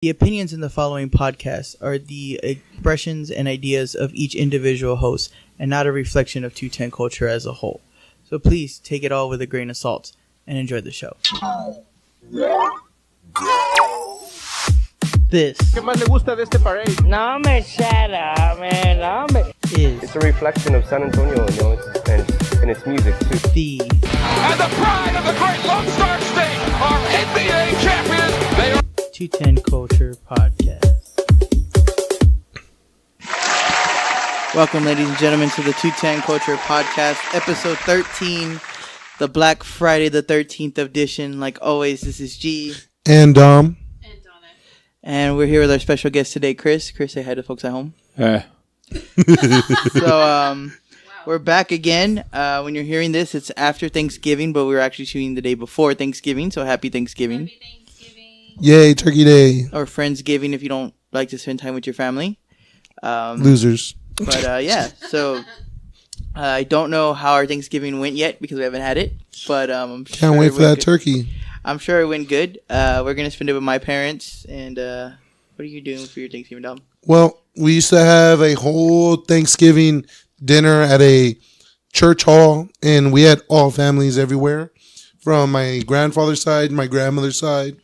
The opinions in the following podcast are the expressions and ideas of each individual host and not a reflection of 210 culture as a whole. So please take it all with a grain of salt and enjoy the show. This ¿Qué más le gusta de este parade? No me shut up, man. No me. It's a reflection of San Antonio, you know, and its music too. And the pride of the great Lone Star State, our NBA champions. They are 210 Culture Podcast. Welcome, ladies and gentlemen, to the 210 Culture Podcast, episode 13, the Black Friday the 13th edition. Like always, this is G. And And we're here with our special guest today, Chris. Chris, say hi to folks at home. Hey. We're back again. When you're hearing this, it's after Thanksgiving, but we were actually shooting the day before Thanksgiving, so happy Thanksgiving. Happy Thanksgiving. Yay, Turkey Day. Or Friendsgiving if you don't like to spend time with your family. Losers. But yeah, so I don't know how our Thanksgiving went yet because we haven't had it, but I'm sure Can't wait for that good. turkey. I'm sure it went good. We're going to spend it with my parents, and what are you doing for your Thanksgiving, Dom? Well, we used to have a whole Thanksgiving dinner at a church hall, and we had all families everywhere from my grandfather's side, my grandmother's side.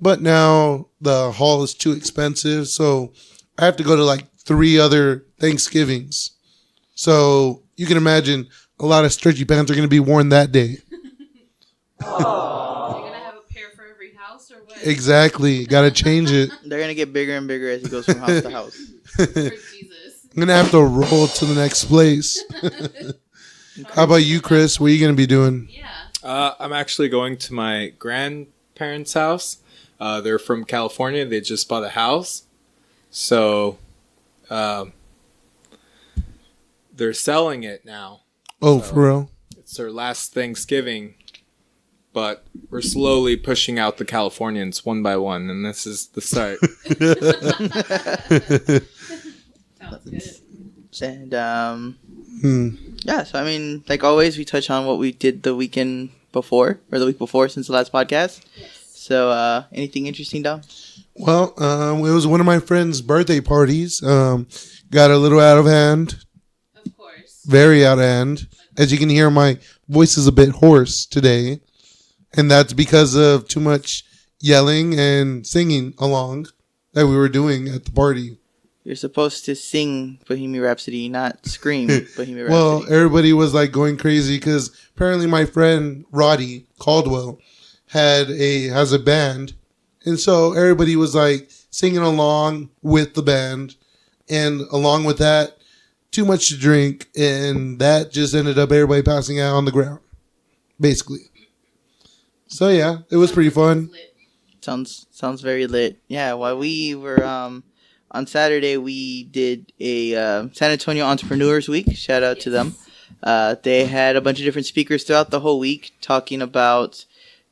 But now the hall is too expensive, so I have to go to like 3 other Thanksgivings. So you can imagine a lot of stretchy pants are going to be worn that day. Exactly. Got to change it. They're going to get bigger and bigger as it goes from house to house. Jesus. I'm going to have to roll to the next place. How about you, Chris? What are you going to be doing? Yeah. I'm actually going to my grandparents' house. They're from California. They just bought a house. So they're selling it now. Oh, So for real? It's their last Thanksgiving. But we're slowly pushing out the Californians one by one, and this is the start. Sounds good. And yeah, so I mean, like always, we touch on what we did the weekend before, or the week before since the last podcast. Yes. So anything interesting, Dom? Well, it was one of my friend's birthday parties. Got a little out of hand. Of course. Very out of hand. As you can hear, my voice is a bit hoarse today. And that's because of too much yelling and singing along that we were doing at the party. You're supposed to sing Bohemian Rhapsody, not scream Bohemian Rhapsody. Well, everybody was like going crazy because apparently my friend Roddy Caldwell has a band. And so everybody was like singing along with the band. And along with that, too much to drink. And that just ended up everybody passing out on the ground, basically. So yeah, it was pretty fun. Sounds very lit. Yeah, while we were on Saturday, we did a San Antonio Entrepreneurs Week. Shout out to them. They had a bunch of different speakers throughout the whole week talking about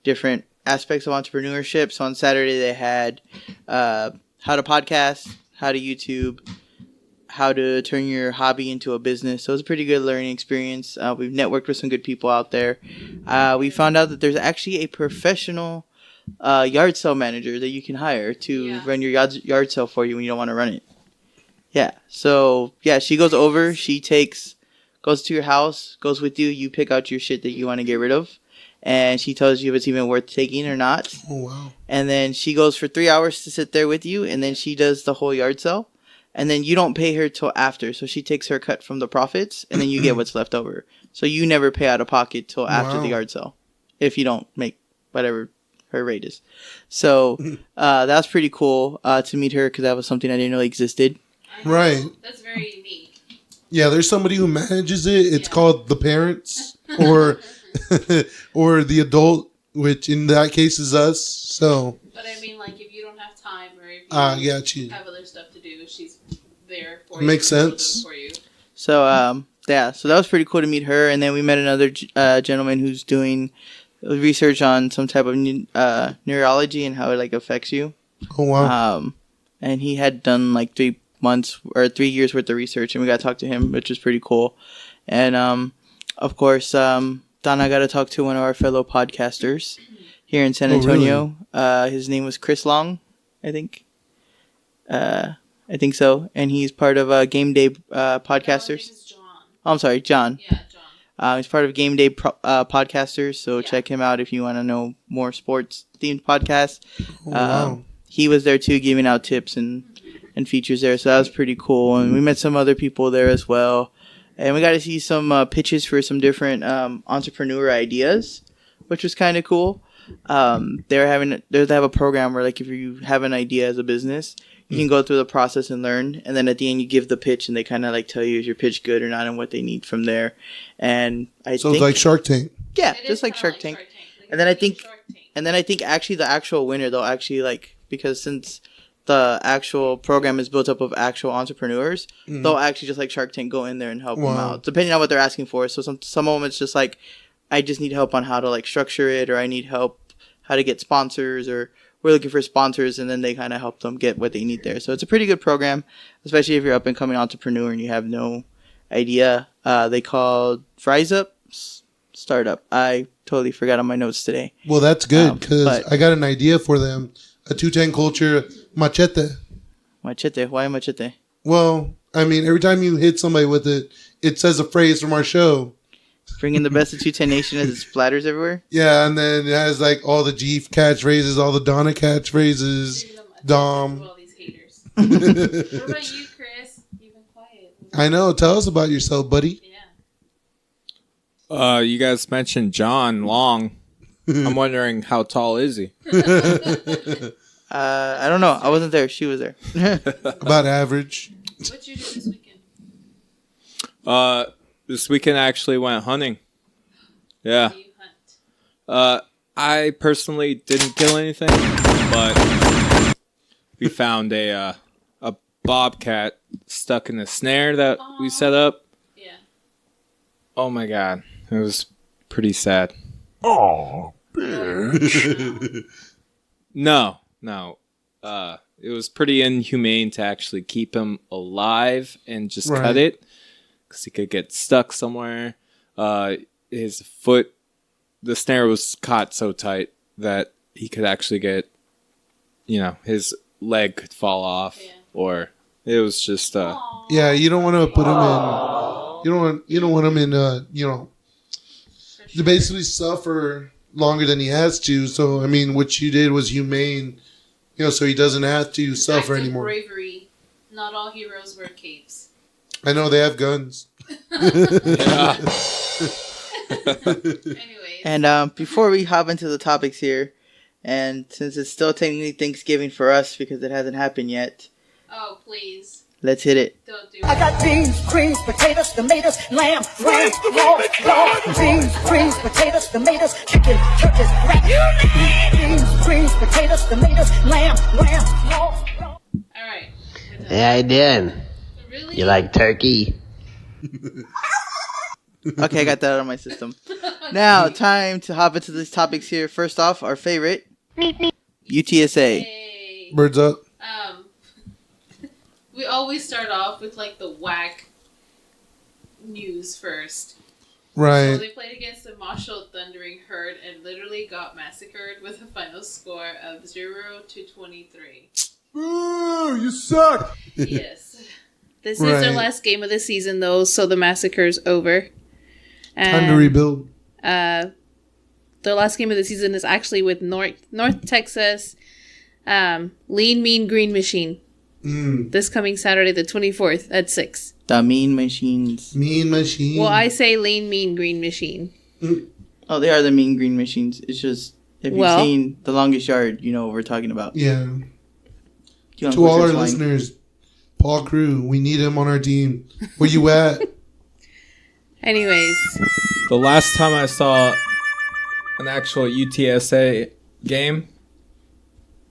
different aspects of entrepreneurship. So on Saturday, they had how to podcast, how to YouTube, how to turn your hobby into a business. So it was a pretty good learning experience. We've networked with some good people out there. We found out that there's actually a professional yard sale manager that you can hire to run your yard sale for you when you don't want to run it. Yeah. So yeah, she goes over, goes to your house, goes with you, you pick out your shit that you want to get rid of, and she tells you if it's even worth taking or not. Oh wow. And then she goes for 3 hours to sit there with you, and then she does the whole yard sale. And then you don't pay her till after. So she takes her cut from the profits, and then you get what's left over. So you never pay out of pocket till after the yard sale, if you don't make whatever her rate is. So that was pretty cool to meet her because that was something I didn't know existed. Right. That's very unique. Yeah, there's somebody who manages it. It's called the parents or or the adult, which in that case is us. So. But I mean, like, if you don't have time or if you have other stuff to do, she's there for you. Makes sense. For you. So yeah, so that was pretty cool to meet her. And then we met another gentleman who's doing research on some type of neurology and how it like affects you. Oh wow. And he had done like 3 months or 3 years worth of research, and we got to talk to him, which was pretty cool. And of course, Donna got to talk to one of our fellow podcasters here in San Antonio. Really? His name was Chris Long, I think. I think so, and he's part of Game Day Podcasters. His John. Oh, I'm sorry, John. Yeah, John. He's part of Game Day Podcasters, so Yeah. check him out if you want to know more sports-themed podcasts. Oh, wow. He was there too, giving out tips and features there, so that was pretty cool. And we met some other people there as well, and we got to see some pitches for some different entrepreneur ideas, which was kind of cool. They have a program where, like, if you have an idea as a business, you can go through the process and learn, and then at the end you give the pitch, and they kind of like tell you is your pitch good or not, and what they need from there. And So it's like Shark Tank. yeah, It just is like kinda Shark Tank. Like And then I mini think- Shark Tank. And then I think actually the actual winner, they'll actually like, because since the actual program is built up of actual entrepreneurs, they'll actually just like Shark Tank go in there and help them Wow. out, depending on what they're asking for. So some of them it's just like, I just need help on how to like structure it, or I need help how to get sponsors, or we're looking for sponsors, and then they kind of help them get what they need there. So it's a pretty good program, especially if you're up and coming entrepreneur and you have no idea. They called Fries Up Startup. I totally forgot on my notes today. Well, that's good because but- I got an idea for them. A 210 culture machete. Machete. Why machete? Well, I mean, every time you hit somebody with it, it says a phrase from our show. Bringing the best of 210 Nation as it splatters everywhere. Yeah, and then it has like all the G catchphrases, all the Donna catchphrases. Giving them attention Dom. to all these haters. What about you, Chris? You've been quiet. I know. Tell us about yourself, buddy. Yeah. You guys mentioned John Long. I'm wondering how tall is he? I don't know. I wasn't there. She was there. About average. What'd you do this weekend? This weekend I actually went hunting. Yeah. Do you hunt? I personally didn't kill anything, but we found a bobcat stuck in the snare that we set up. Yeah. Oh my god, it was pretty sad. Oh, No. It was pretty inhumane to actually keep him alive and just Right. cut it because he could get stuck somewhere. His foot, the snare was caught so tight that he could actually get, his leg could fall off, Yeah. or it was just Yeah, you don't want to put them in. You don't want them in. To basically suffer longer than he has to. So I mean, what you did was humane. So he doesn't have to suffer Active anymore. bravery. Not all heroes wear capes. I know they have guns. yeah. Anyways. And before we hop into the topics here, and since it's still technically Thanksgiving for us because it hasn't happened yet, Oh, please. let's hit it. Don't do I it. got beans, greens, potatoes, tomatoes, lamb, lamb, raw, beans, greens, potatoes, tomatoes, chicken, turkeys, rat. Beans, greens, potatoes, tomatoes, lamb, raw. Alright. Yeah, I did. Really? You like turkey? Okay, I got that out of my system. Now, time to hop into these topics here. First off, our favorite, UTSA. Hey. Birds up. We always start off with like the whack news first. So Right. they played against the Marshall Thundering Herd and literally got massacred with a final score of 0-23. Ooh, you suck. Yes. This is their Right. last game of the season though, so the massacre's over. Time to rebuild. Their last game of the season is actually with North Texas Lean Mean Green Machine. This coming Saturday the 24th at 6. The Mean Machines. Mean machine. Well, I say Lean Mean Green Machine. Oh, they are the Mean Green Machines. It's just, if you've Well- seen The Longest Yard, you know what we're talking about. Yeah. Do you want To all push our this line? listeners, Paul Crew, we need him on our team. Where you at? Anyways, The last time I saw an actual UTSA game,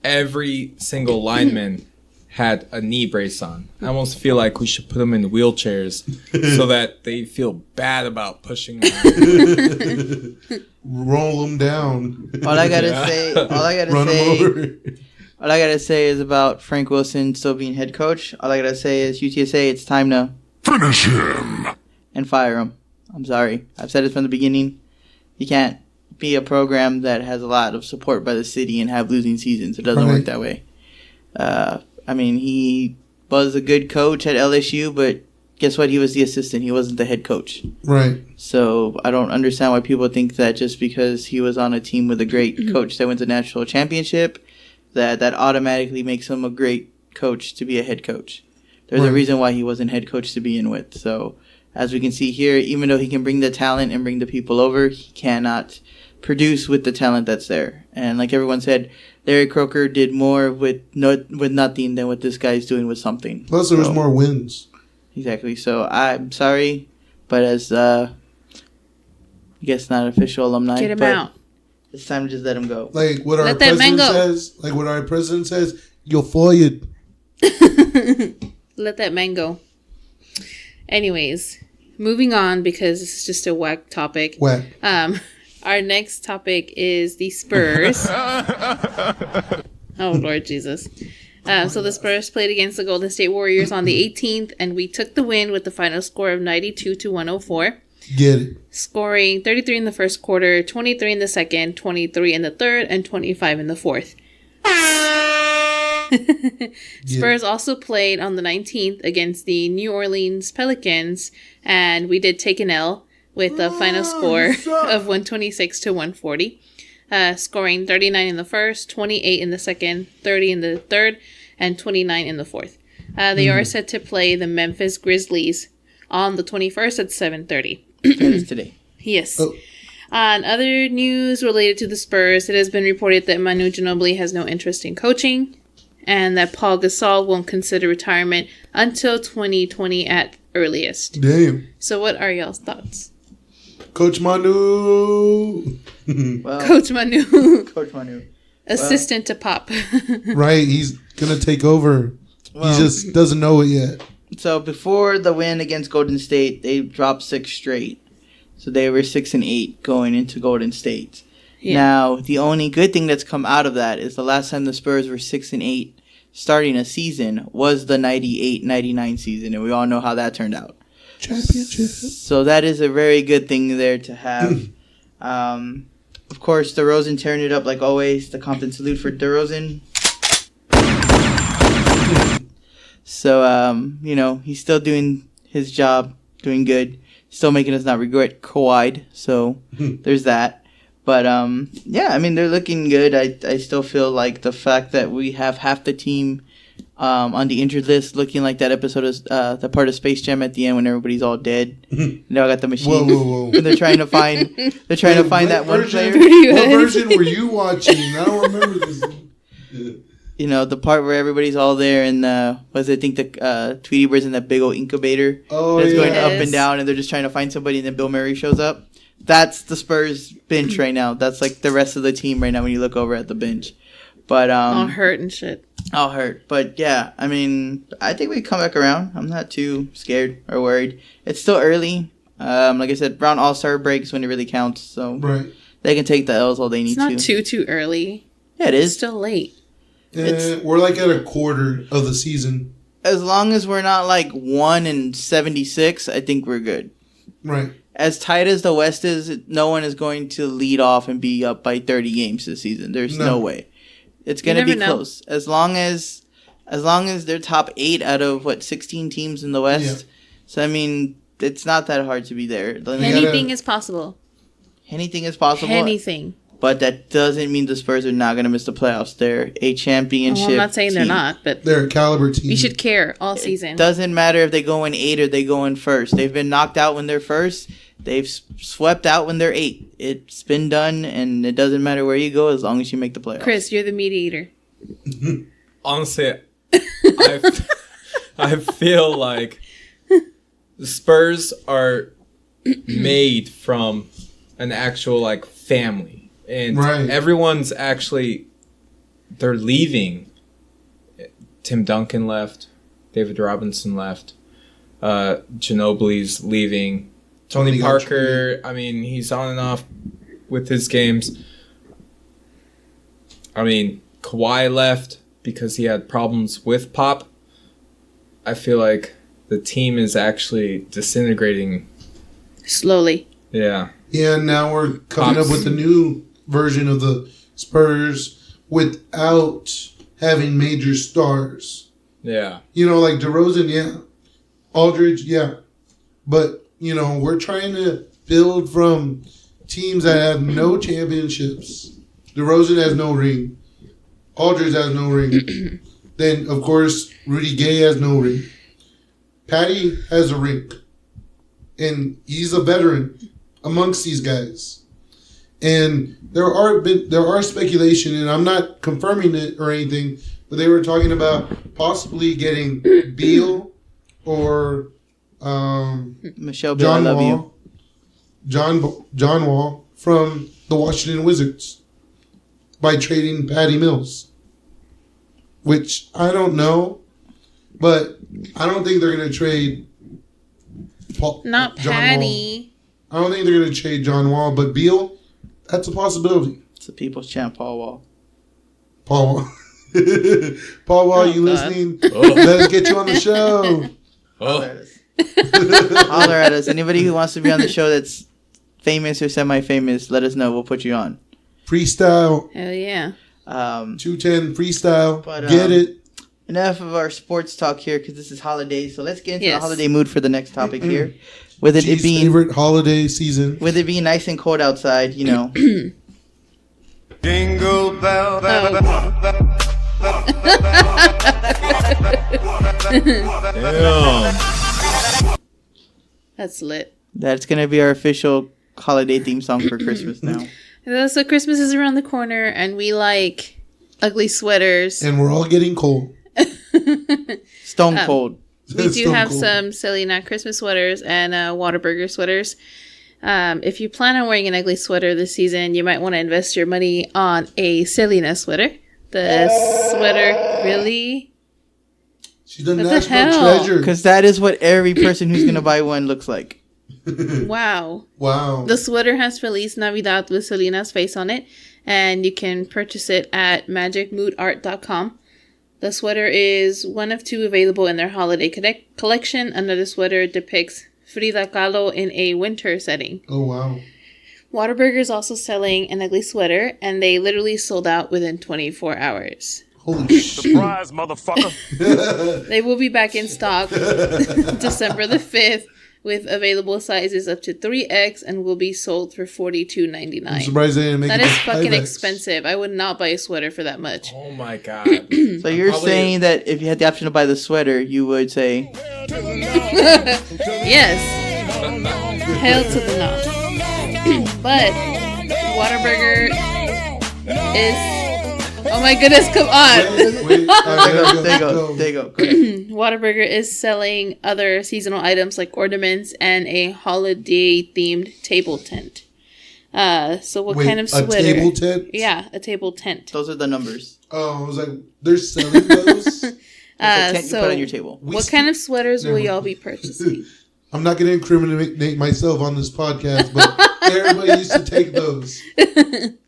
every single lineman had a knee brace on. I almost feel like we should put them in wheelchairs so that they feel bad about pushing them. Roll them down. All I gotta Yeah. say, all I gotta Run say, them over. all I gotta say is about Frank Wilson still being head coach. All I gotta say is UTSA, it's time to finish him. and fire him. I'm sorry. I've said it from the beginning. You can't be a program that has a lot of support by the city and have losing seasons. It doesn't Right. work that way. I mean, he was a good coach at LSU, but guess what? He was the assistant. He wasn't the head coach. Right. So I don't understand why people think that just because he was on a team with a great coach that went to national championship, that automatically makes him a great coach to be a head coach. There's a reason why he wasn't head coach to begin with. So as we can see here, even though he can bring the talent and bring the people over, he cannot produce with the talent that's there. And like everyone said, Larry Croker did more with nothing than what this guy's doing with something. Plus, there was more wins. Exactly. So I'm sorry, but as I guess not official alumni, Get him out. It's time to just let him go. Like what our president says, you're fired. Let that man go. Anyways, moving on because this is just a whack topic. Whack. Our next topic is the Spurs. Oh, Lord Jesus. So the Spurs played against the Golden State Warriors on the 18th, and we took the win with the final score of 92-104. Get it. Scoring 33 in the first quarter, 23 in the second, 23 in the third, and 25 in the fourth. Spurs also played on the 19th against the New Orleans Pelicans, and we did take an L with a final score of 126-140. Scoring 39 in the first, 28 in the second, 30 in the third, and 29 in the fourth. They are set to play the Memphis Grizzlies on the 21st at 7:30. That is today. Yes. Oh. On other news related to the Spurs, it has been reported that Manu Ginobili has no interest in coaching and that Paul Gasol won't consider retirement until 2020 at earliest. Damn. So what are y'all's thoughts? Coach Manu. Well, Coach Manu. Coach Manu. Assistant to Pop. Right, he's going to take over. Well, he just doesn't know it yet. So before the win against Golden State, they dropped 6 straight. So they were 6-8 going into Golden State. Yeah. Now, the only good thing that's come out of that is the last time the Spurs were 6-8 starting a season was the 98-99 season, and we all know how that turned out. Championship. So that is a very good thing there to have. Of course, DeRozan tearing it up like always. The Compton salute for DeRozan. So, he's still doing his job, doing good. Still making us not regret Kawhi. So there's that. But, they're looking good. I still feel like the fact that we have half the team on the injured list looking like that episode of the part of Space Jam at the end when everybody's all dead. Now I got the machine. Whoa. And they're trying to find that one player. What version were you watching? I don't remember this. The part where everybody's all there and the Tweety Bird's in that big old incubator that's going up and down and they're just trying to find somebody and then Bill Murray shows up. That's the Spurs bench right now. That's like the rest of the team right now when you look over at the bench. But all hurt and shit. All hurt. But yeah, I think we come back around. I'm not too scared or worried. It's still early. Like I said, around All-Star breaks when it really counts. So they can take the L's all they need to. It's not too early. Yeah, it is. It's still late. We're like at a quarter of the season. As long as we're not like 1-76, I think we're good. Right. As tight as the West is, no one is going to lead off and be up by 30 games this season. There's no way. It's going to be close. As long as they're top 8 out of 16 teams in the West. Yeah. So it's not that hard to be there. Anything is possible. Anything is possible. Anything. But that doesn't mean the Spurs are not going to miss the playoffs. They're a championship I'm not saying team. they're not, but they're a caliber team. You should care all season. It doesn't matter if they go in 8 or they go in first. They've been knocked out when they're first. They've swept out when they're 8. It's been done, and it doesn't matter where you go as long as you make the playoffs. Chris, you're the mediator. Honestly, I feel like the Spurs are made from an actual family. And everyone's actually, they're leaving. Tim Duncan left. David Robinson left. Ginobili's leaving. Tony Parker, he's on and off with his games. Kawhi left because he had problems with Pop. I feel like the team is actually disintegrating. Slowly. Yeah. Yeah, now we're coming up with a new version of the Spurs without having major stars. Yeah. You know, like DeRozan, yeah. Aldridge, yeah. But, you know, we're trying to build from teams that have no championships. DeRozan has no ring. Aldridge has no ring. Then, of course, Rudy Gay has no ring. Patty has a ring. And he's a veteran amongst these guys. And there are speculation, and I'm not confirming it or anything, but they were talking about possibly getting Beal or Michelle Beal, I love you. John Wall from the Washington Wizards by trading Patty Mills, which I don't know, but I don't think they're going to trade Not John Patty. Wall. I don't think they're going to trade John Wall, but Beal, that's a possibility. It's the people's champ, Paul Wall. Paul Wall. Paul Wall, you God. listening? Let's get you on the show. Holler at us. Anybody who wants to be on the show that's famous or semi-famous, let us know. We'll put you on. Freestyle. Hell yeah. 210 freestyle. But, Get it. Enough of our sports talk here because this is holidays. So let's get into Yes. the holiday mood for the next topic here. With it G's being favorite holiday season. with it being nice and cold outside, you know. Jingle bell, Damn. That's lit. That's gonna be our official holiday theme song for Christmas now. So Christmas is around the corner, and we like ugly sweaters. And we're all getting cold. Stone cold. We do Stone have cold. some Selena Christmas sweaters and Whataburger sweaters. If you plan on wearing an ugly sweater this season, you might want to invest your money on a Selena sweater. The sweater, really? She's the What the national hell? treasure. Because that is what every person who's gonna buy one looks like. Wow. Wow. The sweater has Feliz Navidad with Selena's face on it, and you can purchase it at magicmoodart.com. The sweater is one of two available in their holiday collection. Another sweater depicts Frida Kahlo in a winter setting. Oh, wow. Whataburger is also selling an ugly sweater, and they literally sold out within 24 hours. Holy shit. surprise, motherfucker. They will be back in stock December the 5th with available sizes up to 3X and will be sold for I'm $42.99. surprised they didn't make That it is to fucking 5X. expensive. I would not buy a sweater for that much. Oh my god. So you're probably- saying that if you had the option to buy the sweater, you would say, Yes. Hell to the no. But Whataburger is... Oh my goodness, come on. Wait. All right, there you go. There you go. Go ahead. Whataburger is selling other seasonal items like ornaments and a holiday-themed table tent. So what Wait, kind of sweater? a table tent? Yeah, a table tent. Those are the numbers. Oh, I was like, they're selling those? It's a tent you so put on your table. what kind of sweaters will Never y'all be purchasing? I'm not going to incriminate myself on this podcast, but everybody used to take those.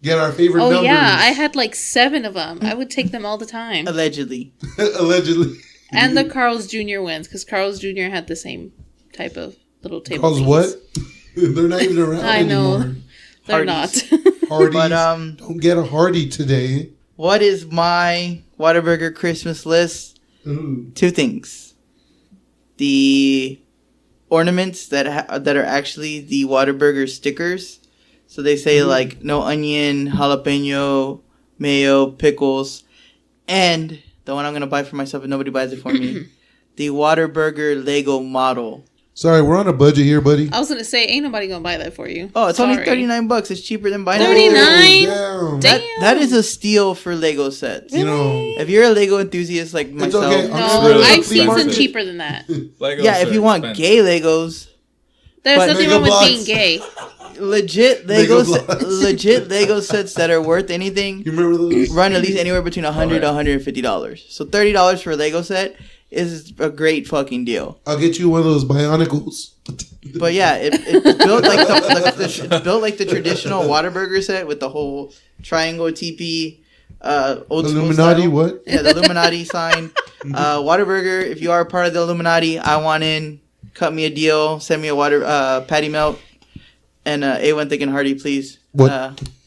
Get our favorite Oh numbers. yeah, I had like 7 of them. I would take them all the time. Allegedly. Allegedly. And the Carl's Jr. ones, because Carl's Jr. had the same type of little table. Cause piece. what? They're not even around I know. anymore. They're Hardee's. not. Hardee's. But Don't get a Hardy today. what is my Whataburger Christmas list? Ooh. 2 things: the ornaments that are actually the Whataburger stickers. So they say like no onion, jalapeno, mayo, pickles, and the one I'm gonna buy for myself and nobody buys it for me, the Whataburger Lego model. Sorry, we're on a budget here, buddy. I was gonna say, ain't nobody gonna buy that for you. Oh, it's Sorry. only $39. It's cheaper than buying 39? it. Oh, damn. Damn. That is a steal for Lego sets. You know, If you're a Lego enthusiast like myself, okay. No, I'm really I've seen some expensive. cheaper than that. Legos yeah, if are you want expensive. gay Legos, There's But nothing Lego wrong with blocks. being gay. legit Lego legit blocks. Lego sets that are worth anything you remember those? run at least anywhere between $100 to $150. So $30 for a Lego set is a great fucking deal. I'll get you one of those Bionicles. But yeah, it's built like it's built like the traditional Whataburger set with the whole triangle teepee, old school Illuminati, style. what? Yeah, the Illuminati sign. Whataburger, if you are part of the Illuminati, I want in. Cut me a deal. Send me a patty melt. And A1 thick and hearty, please. What?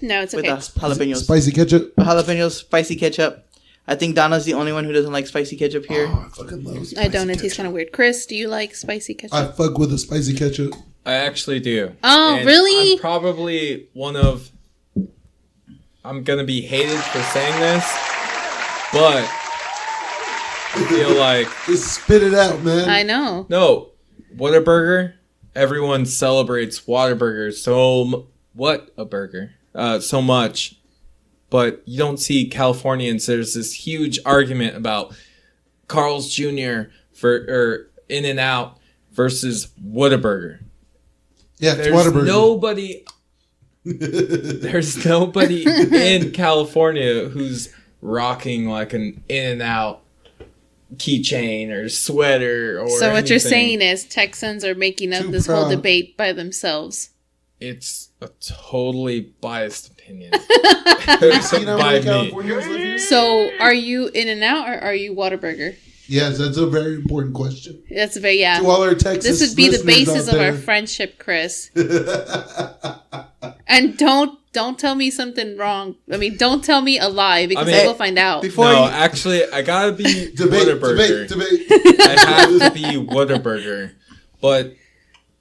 No, it's With okay. jalapenos. Spicy ketchup. Jalapenos, spicy ketchup. I think Donna's the only one who doesn't like spicy ketchup here. Oh, I fucking love spicy I don't. It tastes ketchup. kind of weird. Chris, do you like spicy ketchup? I fuck with the spicy ketchup. I actually do. Oh, And really? I'm probably one of. I'm gonna be hated for saying this, but I feel like Just spit it out, man. I know. no, Whataburger. Everyone celebrates Whataburger so much, but you don't see Californians. There's this huge argument about Carl's Jr. or In-N-Out versus Whataburger. Yeah, it's There's Whataburger. nobody. There's nobody in California who's rocking like an In-N-Out keychain or sweater or. So what you're anything. saying is Texans are making up Too this whole proud. debate by themselves. It's a totally biased opinion. You know how by many me. Californians live here? So are you In-N-Out or are you Whataburger? Yes, that's a very important question. That's very yeah. To all our Texas This would be the listeners basis out of our there. friendship, Chris. And don't tell me something wrong. I mean, don't tell me a lie because mean, I will find out. Before No, you, actually, I gotta be Debate. Whataburger. I have to be Whataburger. But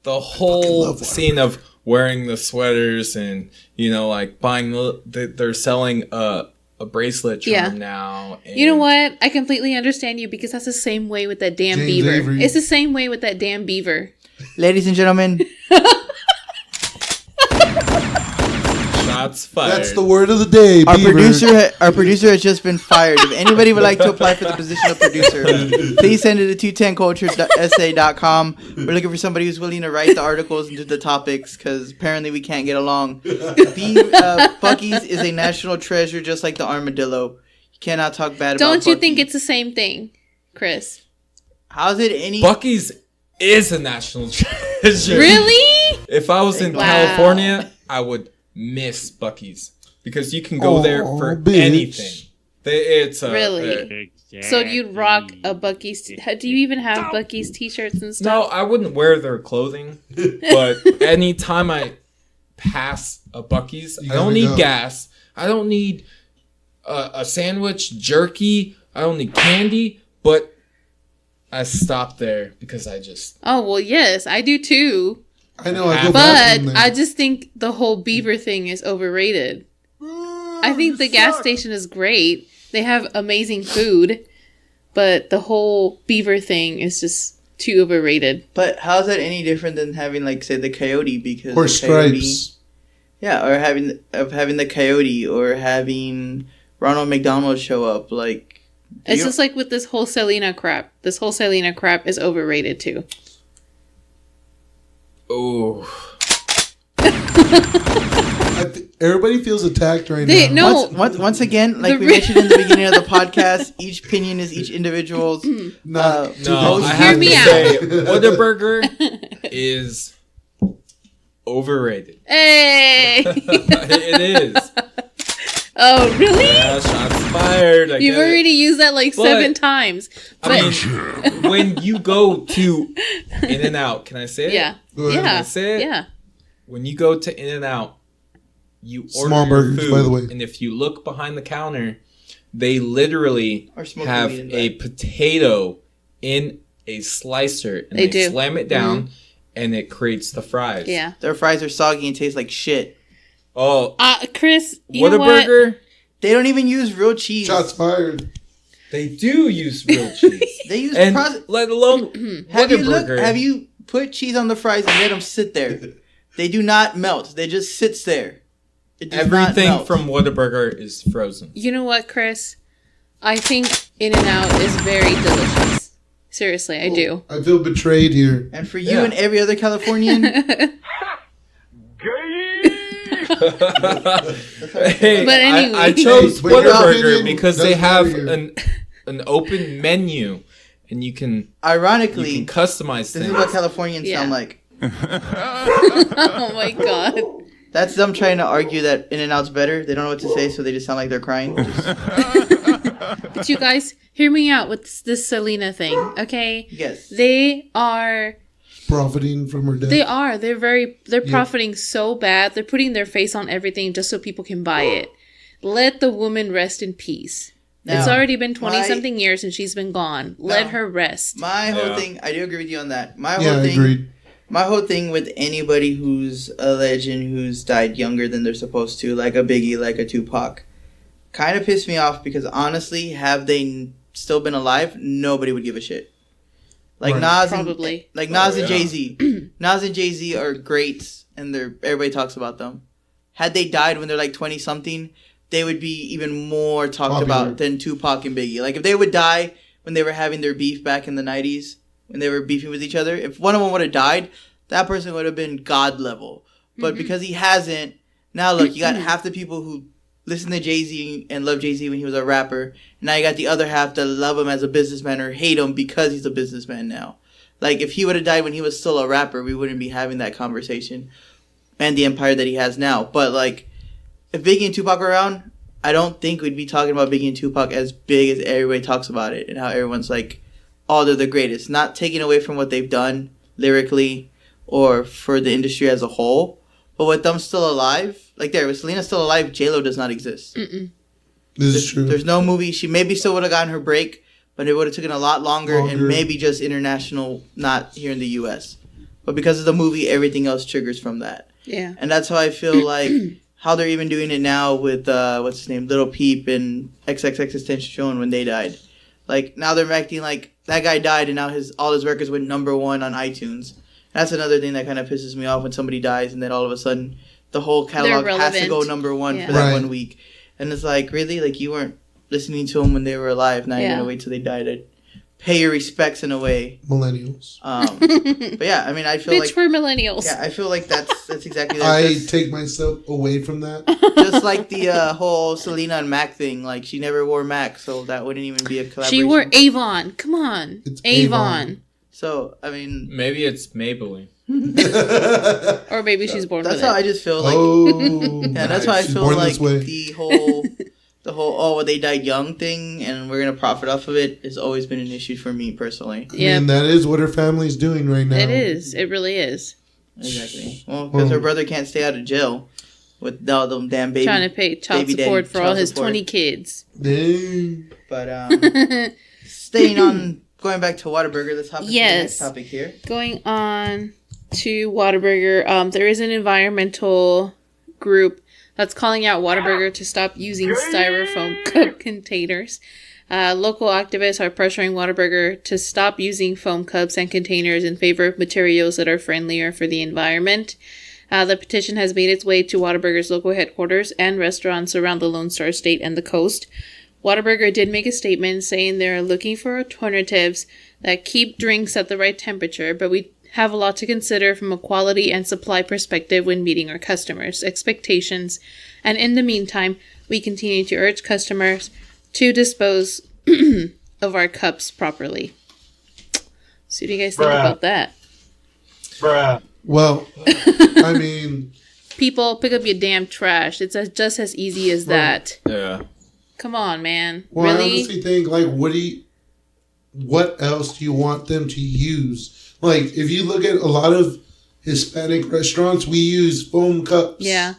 the whole love Whataburger. scene of wearing the sweaters and, like buying they're selling a bracelet charm Yeah. now. And You know what? I completely understand you because that's the same way with that damn James beaver. Avery. It's the same way with that damn beaver. ladies and gentlemen, Shots fired. That's the word of the day, our Beaver. producer has just been fired. If anybody would like to apply for the position of producer, please send it to 210culture.sa.com. We're looking for somebody who's willing to write the articles and do the topics because apparently we can't get along. Buc-ee's is a national treasure, just like the armadillo. You cannot talk bad about. Don't you think Buc-ee. it's the same thing, Chris? How's it any? Bucky's is a national treasure. Really? If I was in Wow. California, I would miss Bucky's because you can go there Aw, for bitch. anything. It's Really? So you'd rock a Buc-ee's? Do you even have Buc-ee's t-shirts and no, stuff? I wouldn't wear their clothing, but anytime I pass a Bucky's, You I don't gotta need go. gas. I don't need a sandwich, jerky. I don't need candy, but I stop there because I just Oh well, yes, I do too. I know. I go back But from I there. just think the whole beaver thing is overrated. I think the gas station is great. They have amazing food, but the whole beaver thing is just too overrated. But how's that any different than having, like, say, the coyote? Because Or the coyote, stripes. yeah, or having the coyote or having Ronald McDonald show up. Like, It's you- just like with this whole Selena crap. This whole Selena crap is overrated too. Everybody feels attacked right They- now. no. Once again, like The we re- mentioned in the beginning of the podcast, each opinion is each individual's. Not no. Most- I Hear have me to out. say, Whataburger is overrated. Hey! It is. Oh, really? Yeah, shots fired. I You've get it. already used that like But- 7 times. But I mean, when you go to In-N-Out, can I say it? yeah. Go ahead. Yeah. That's it? Yeah. When you go to In-N-Out, you order Small your burgers, food, by the way. and if you look behind the counter, they literally Or smoke have weed in a back. potato in a slicer, and They they do. slam it down, and it creates the fries. Yeah. Their fries are soggy and taste like shit. Oh, Chris, you know what? Whataburger, They don't even use real cheese. Shots fired. they do use real cheese. They use And process. let alone Have Whataburger. you put cheese on the fries and let them sit there? They do not melt. They just sits there. It does not Everything melt. from Whataburger is frozen. You know what, Chris? I think In-N-Out is very delicious. Seriously, I do. I feel betrayed here. And for you Yeah. and every other Californian, Hey, But anyway. I chose Hey, but your Whataburger opinion because they doesn't have matter here. an open menu, and you can ironically, customize this things. is what Californians Yeah. sound like. Oh my god. That's them trying to argue that In-N-Out's better. They don't know what to say, so they just sound like they're crying. But you guys, hear me out with this Selena thing, okay? Yes. They are Profiting from her death. they're profiting so bad. They're putting their face on everything just so people can buy it. Let the woman rest in peace. It's Now, already been 20 my- something years and she's been gone. Let No. her rest. My whole Yeah. thing, I do agree with you on that. My Yeah, whole I thing, agreed. my whole thing with anybody who's a legend who's died younger than they're supposed to, like a Biggie, like a Tupac, kind of pissed me off because honestly, have they still been alive, nobody would give a shit. Like Right. Nas Probably. and like Nas Oh, and yeah. Jay Z, Nas and Jay Z are greats, and everybody talks about them. Had they died when they're like 20 something, they would be even more talked Popular. about than Tupac and Biggie. Like if they would die when they were having their beef back in the 90s, when they were beefing with each other, if one of them would have died, that person would have been God level. But because he hasn't, now look, you got half the people who listen to Jay-Z and love Jay-Z when he was a rapper, and now you got the other half that love him as a businessman or hate him because he's a businessman now. Like if he would have died when he was still a rapper, we wouldn't be having that conversation and the empire that he has now. But like if Biggie and Tupac were around, I don't think we'd be talking about Biggie and Tupac as big as everybody talks about it and how everyone's like, oh, they're the greatest. Not taking away from what they've done lyrically or for the industry as a whole, but with them still alive, like there, with Selena still alive, J-Lo does not exist. This is true. There's no movie. She maybe still would have gotten her break, but it would have taken a lot longer and Longer. maybe just international, not here in the U.S. But because of the movie, everything else triggers from that. Yeah. And that's how I feel like how they're even doing it now with what's his name, Little Peep and XXXTentacion when they died. Like now they're acting like that guy died and now all his records went #1 on iTunes. That's another thing that kind of pisses me off when somebody dies and then all of a sudden the whole catalog They're has to go relevant. #1 Yeah. for that Right. 1 week. And it's like, really? Like you weren't listening to them when they were alive. Now you're Yeah. going to wait till they died to pay your respects in a way. Millennials. But yeah, I mean, I feel Bitch like... for millennials. Yeah, I feel like that's exactly that. I Just- take myself away from that. just like the whole Selena and Mac thing. Like, she never wore Mac, so that wouldn't even be a collaboration. She wore Avon. Come on. It's Avon. So, I mean, Maybe it's Maybelline. Or maybe she's born that's with how it. I just feel like... Oh, Yeah, that's how I she's feel born like this way. the whole, oh, well, they died young thing, and we're gonna profit off of it has always been an issue for me personally. I Yeah. mean, that is what her family's doing right now. It is. It really is. Exactly. Well, because her brother can't stay out of jail with all them damn baby. Trying to pay child baby daddy support for all child his support. 20 kids. Dang. But staying on, going back to Whataburger, let's hop into the Yes. next topic here. Going on to Whataburger, there is an environmental group that's calling out Whataburger to stop using styrofoam cup containers. Local activists are pressuring Whataburger to stop using foam cups and containers in favor of materials that are friendlier for the environment. The petition has made its way to Whataburger's local headquarters and restaurants around the Lone Star State and the coast. Whataburger did make a statement saying they're looking for alternatives that keep drinks at the right temperature, but we have a lot to consider from a quality and supply perspective when meeting our customers' expectations. And in the meantime, we continue to urge customers to dispose of our cups properly. So what do you guys think about that? Well, I mean, People, pick up your damn trash. It's just as easy as that. Yeah. Come on, man. well, I Really? honestly think, like, what else do you want them to use? Like, if you look at a lot of Hispanic restaurants, we use foam cups. Yeah.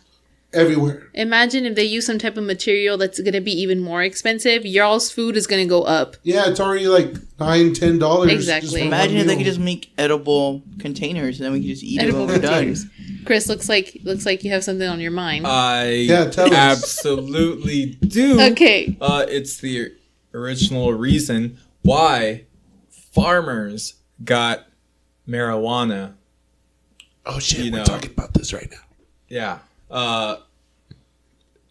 Everywhere. Imagine if they use some type of material that's going to be even more expensive. Y'all's food is going to go up. Yeah, it's already like $9-10. Exactly. just for Imagine one if they meal. could just make edible containers and then we could just eat Edible it when we're done. containers. Chris, looks like you have something on your mind. Yeah, tell us. absolutely do. Okay. It's the original reason why farmers got marijuana. Oh shit, you we're know. talking about this right now. Yeah.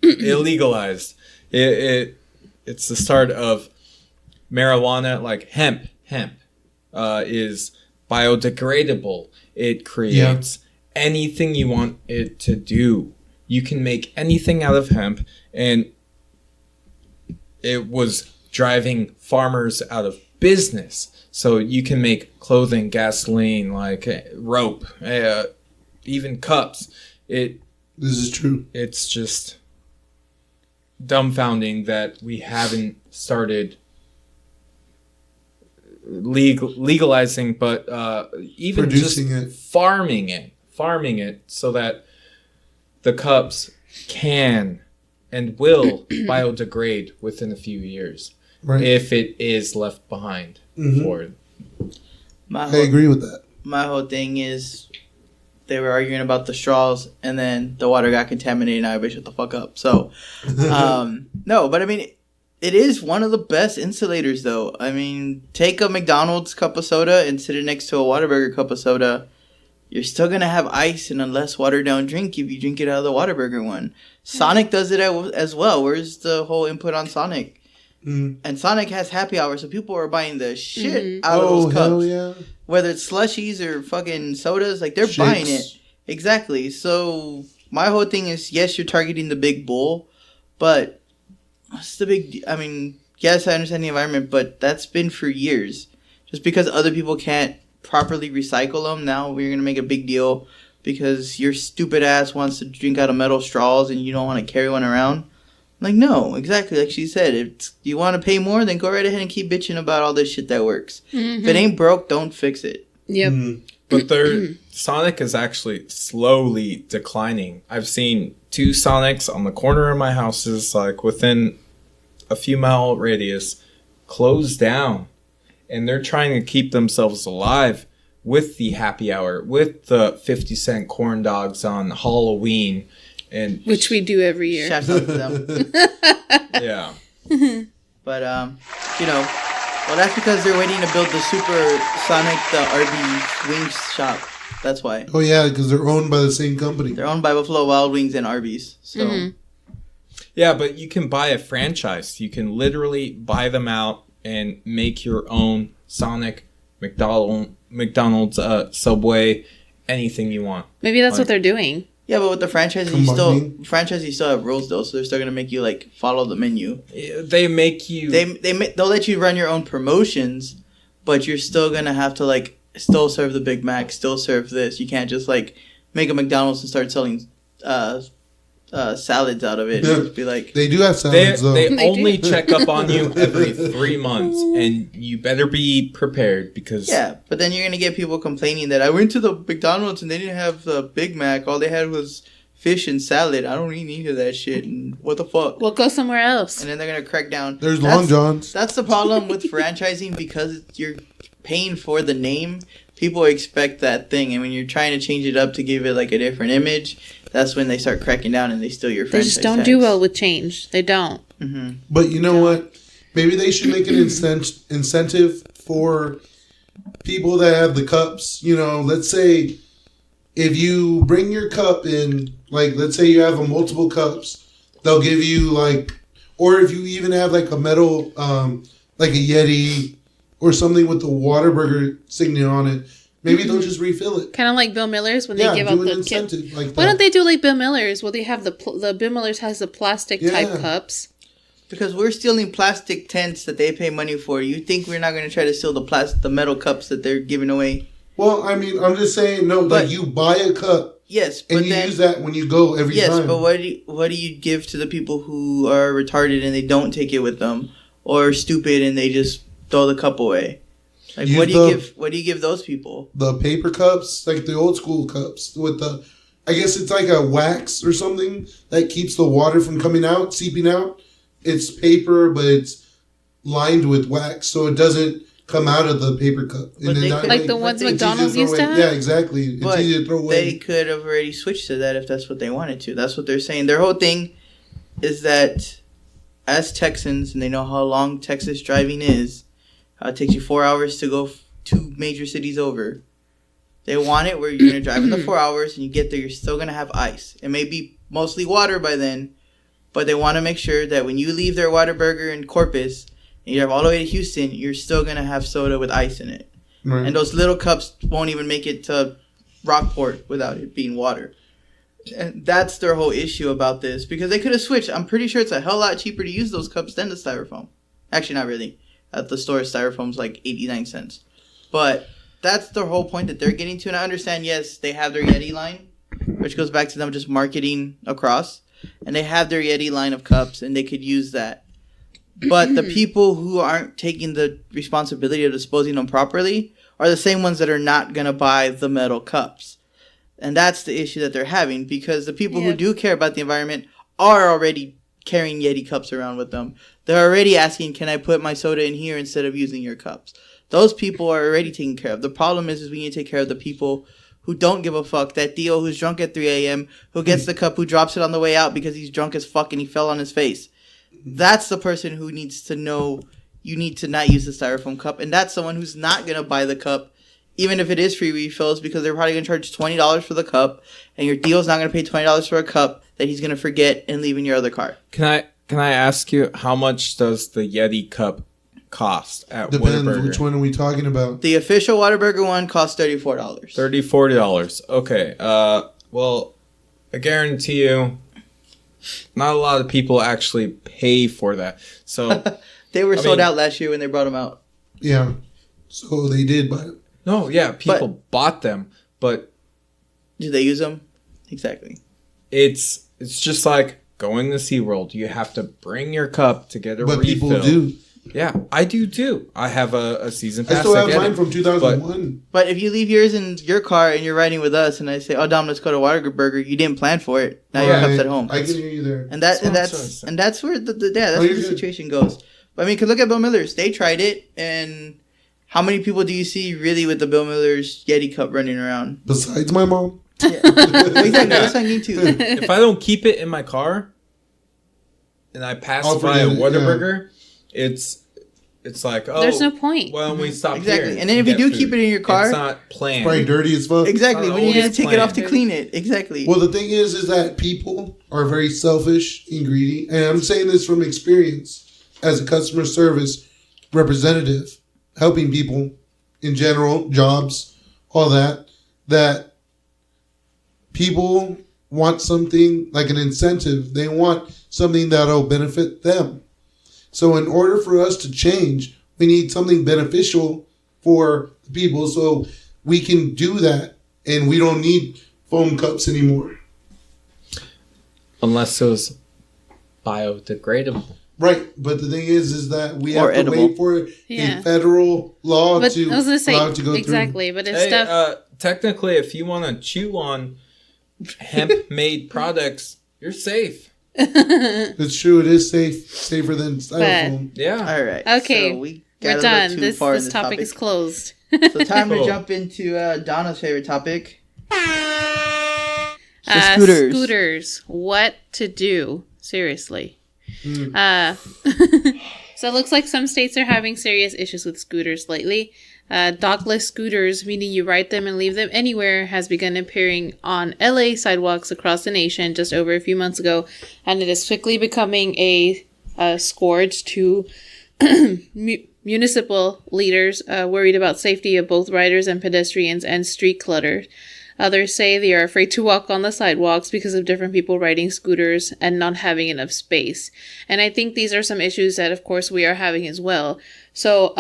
Illegalized. It's the start of marijuana, like hemp. Is biodegradable. It creates anything you want it to do. You can make anything out of hemp, and it was driving farmers out of business. So you can make clothing, gasoline, like rope, even cups. This is true. It's just dumbfounding that we haven't started legalizing, but even Producing just it. farming it so that the cups can and will biodegrade within a few years if it is left behind for I agree with that. My whole thing is they were arguing about the straws, and then the water got contaminated, and everybody shut the fuck up. So, no, but I mean, it is one of the best insulators, though. I mean, take a McDonald's cup of soda and sit it next to a Whataburger cup of soda. You're still going to have ice and a less watered-down drink if you drink it out of the Whataburger one. Sonic does it as well. Where's the whole input on Sonic? And Sonic has happy hour, so people are buying the shit out of those cups. Hell yeah. Whether it's slushies or fucking sodas, like, they're buying it. Exactly. So, my whole thing is, yes, you're targeting the big bull, but what's the big... I mean, yes, I understand the environment, but that's been for years. Just because other people can't properly recycle them, now we're going to make a big deal because your stupid ass wants to drink out of metal straws and you don't want to carry one around. Like, no, exactly like she said. If you want to pay more, then go right ahead and keep bitching about all this shit that works. If it ain't broke, don't fix it. Yep. But Sonic is actually slowly declining. I've seen 2 Sonics on the corner of my houses, like within a few mile radius, close down. And they're trying to keep themselves alive with the happy hour, with the 50-cent corn dogs on Halloween. And which we do every year. Shout out to them. Yeah. But, you know, well, that's because they're waiting to build the Super Sonic, the Arby's Wings shop. That's why. Oh, yeah, because they're owned by the same company. They're owned by Buffalo Wild Wings and Arby's. So. Yeah, but you can buy a franchise. You can literally buy them out and make your own Sonic, McDonald's, Subway, anything you want. Maybe that's what they're doing. Yeah, but with the franchise, you still have rules though, so they're still gonna make you like follow the menu. They make you. They'll let you run your own promotions, but you're still gonna have to like still serve the Big Mac, still serve this. You can't just like make a McDonald's and start selling salads out of it. Yeah. Just be like, they do have salads though. They only check up on you every 3 months, and you better be prepared because but then you're gonna get people complaining that I went to the McDonald's and they didn't have the Big Mac. All they had was fish and salad. I don't eat any of that shit. And what the fuck? We'll go somewhere else. And then they're gonna crack down. There's Long Johns. That's the problem with franchising because you're paying for the name. People expect that thing, and when you're trying to change it up to give it like a different image, that's when they start cracking down and they steal your franchise. They just don't do well with change. They don't. But you know what? Maybe they should make an incentive for people that have the cups. You know, let's say if you bring your cup in, like let's say you have multiple cups, they'll give you like, or if you even have like a metal, like a Yeti or something with the Whataburger signature on it. Maybe they'll just refill it. Kind of like Bill Miller's when they give out the incentive like that. Why don't they do like Bill Miller's? Well, they have the Bill Miller's has the plastic type cups. Because we're stealing plastic tents that they pay money for. You think we're not going to try to steal the metal cups that they're giving away? Well, I mean, I'm just saying, no, but like you buy a cup. Yes, but and you use that when you go every time. Yes, but what do you give to the people who are retarded and they don't take it with them, or stupid and they just throw the cup away? Like what do you give those people? The paper cups, like the old school cups with the, I guess it's like a wax or something that keeps the water from coming out, seeping out. It's paper, but it's lined with wax, so it doesn't come out of the paper cup. Like the ones McDonald's used to have? Yeah, exactly. It's easy to throw away. They could have already switched to that if that's what they wanted to. That's what they're saying. Their whole thing is that as Texans, and they know how long Texas driving is, it takes you 4 hours to go 2 major cities over. They want it where you're going to drive in the 4 hours and you get there, you're still going to have ice. It may be mostly water by then, but they want to make sure that when you leave their Whataburger in Corpus and you drive all the way to Houston, you're still going to have soda with ice in it. Right. And those little cups won't even make it to Rockport without it being water. And that's their whole issue about this because they could have switched. I'm pretty sure it's a hell lot cheaper to use those cups than the Styrofoam. Actually, not really. At the store, Styrofoam's like 89 cents. But that's the whole point that they're getting to. And I understand, yes, they have their Yeti line, which goes back to them just marketing across. And they have their Yeti line of cups, and they could use that. But the people who aren't taking the responsibility of disposing them properly are the same ones that are not going to buy the metal cups. And that's the issue that they're having because the people who do care about the environment are already carrying Yeti cups around with them. They're already asking, can I put my soda in here instead of using your cups? Those people are already taken care of. The problem is we need to take care of the people who don't give a fuck. That Dio who's drunk at 3 a.m., who gets the cup, who drops it on the way out because he's drunk as fuck and he fell on his face. That's the person who needs to know you need to not use the styrofoam cup. And that's someone who's not going to buy the cup, even if it is free refills, because they're probably going to charge $20 for the cup. And your Dio's not going to pay $20 for a cup that he's going to forget and leave in your other car. Can I ask you, how much does the Yeti cup cost at Depends. Whataburger? Which one are we talking about? The official Whataburger one costs $34. $40. Okay. Well, I guarantee you, not a lot of people actually pay for that. So They were sold out last year when they brought them out. Yeah. So they did, but no, yeah, people bought them, but do they use them? Exactly. It's just like going to SeaWorld. You have to bring your cup to get a refill. but people do. Yeah, I do too. I have a season pass. I still have get mine it. from 2001. But if you leave yours in your car and you're riding with us, and I say, "Oh, Dom, let's go to Whataburger," you didn't plan for it. Now your cup's at home. I can hear you there. And that's where the situation goes. But I mean, 'cause look at Bill Miller's. They tried it, and how many people do you see really with the Bill Miller's Yeti cup running around? Besides my mom. Yeah. Exactly. That's what I mean too. If I don't keep it in my car, and I pass by a Whataburger, it's like, oh, there's no point. Why don't we stop Exactly. here? And then if you do keep it in your car, it's not planned. It's probably dirty as fuck. Exactly. When you just take it off to planned. clean it. Exactly. Well, the thing is that people are very selfish and greedy. And I'm saying this from experience as a customer service representative, helping people in general, jobs, all that people want something like an incentive. They want something that'll benefit them. So in order for us to change, we need something beneficial for the people so we can do that, and we don't need foam cups anymore. Unless it was biodegradable. Right, but the thing is that we have to edible. wait for Yeah. a federal law But to I was gonna say allow it to go exactly, but if Hey, stuff technically, if you want to chew on hemp-made products, you're safe. through. It's true, it is safer than styrofoam. Yeah. All right. Okay, So we got we're a done. little too This far in topic is closed. So time to Cool. jump into Donna's favorite topic. So scooters. Scooters. What to do? Seriously. So it looks like some states are having serious issues with scooters lately. Dockless scooters, meaning you ride them and leave them anywhere, has begun appearing on LA sidewalks across the nation just over a few months ago, and it is quickly becoming a scourge to municipal leaders worried about safety of both riders and pedestrians and street clutter. Others say they are afraid to walk on the sidewalks because of different people riding scooters and not having enough space. And I think these are some issues that, of course, we are having as well. So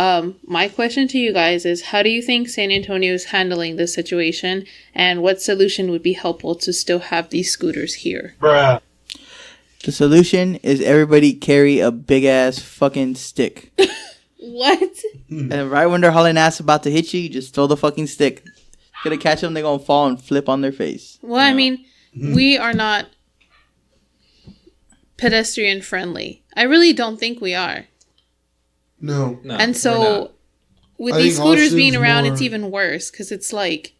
my question to you guys is, how do you think San Antonio is handling this situation? And what solution would be helpful to still have these scooters here? The solution is everybody carry a big-ass fucking stick. What? And right when they're hauling ass about to hit you, you just throw the fucking stick. Gonna catch them, they're gonna fall and flip on their face. Well, I mean, we are not pedestrian friendly. I really don't think we are. No. No, And we're so not. with I these think scooters being Austin's around, more- it's even worse because it's like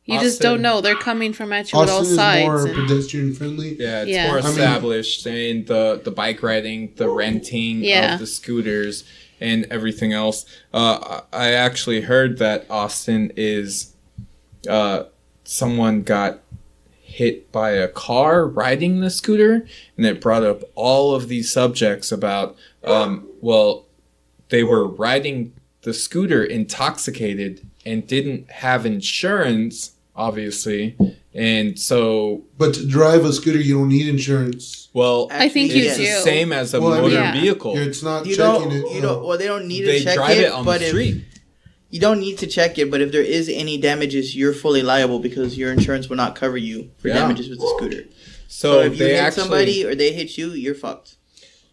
you just don't Austin- know. They're coming from at you with all Austin is sides. more and- pedestrian friendly. Yeah, it's Yeah. more I mean- established in the bike riding, the renting Yeah. of the scooters, and everything else. I actually heard that Austin is someone got hit by a car riding the scooter, and it brought up all of these subjects about well, they were riding the scooter intoxicated and didn't have insurance, obviously, and so But to drive a scooter, you don't need insurance. well, I think Actually, you it's do. the same as a Well, I mean, motor Yeah. vehicle. It's not You checking don't. it. You don't. Well, they don't need They to check drive it, it on but the if street. you don't need to check it, but if there is any damages, you're fully liable because your insurance will not cover you for Yeah. damages with the scooter. So if you they hit actually somebody or they hit you, you're fucked.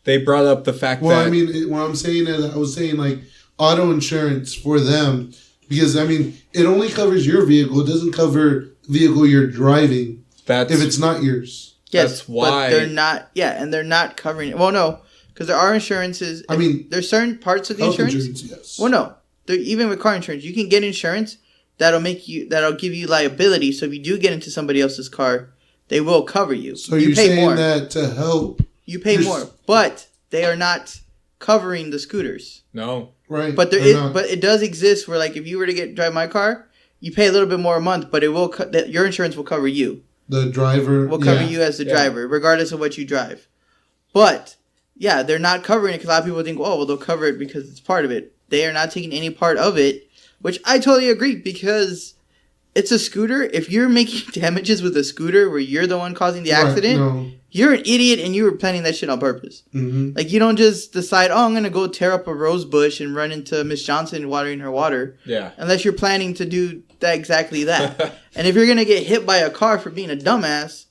they brought up the fact Well, that I mean, what I'm saying is, I was saying like auto insurance for them because I mean, it only covers your vehicle. It doesn't cover the vehicle you're driving that's if it's not yours. Yes, That's why but they're not. Yeah, and they're not covering it. Well, no, because there are insurances. I mean, there's certain parts of the health insurance. yes. Well, no, even with car insurance, you can get insurance that'll give you liability. So if you do get into somebody else's car, they will cover you. So you you're pay saying more. that to help? You pay more, but they are not covering the scooters. No. Right. But but it does exist where, like, if you were to drive my car, you pay a little bit more a month, but it will your insurance will cover you. The driver will cover you as the driver, regardless of what you drive. But yeah, they're not covering it because a lot of people think, oh, well, they'll cover it because it's part of it. They are not taking any part of it, which I totally agree because it's a scooter. If you're making damages with a scooter where you're the one causing the accident, you're an idiot and you were planning that shit on purpose. Mm-hmm. Like, you don't just decide, oh, I'm going to go tear up a rose bush and run into Miss Johnson watering her water. Yeah. Unless you're planning to do exactly that. And if you're going to get hit by a car for being a dumbass,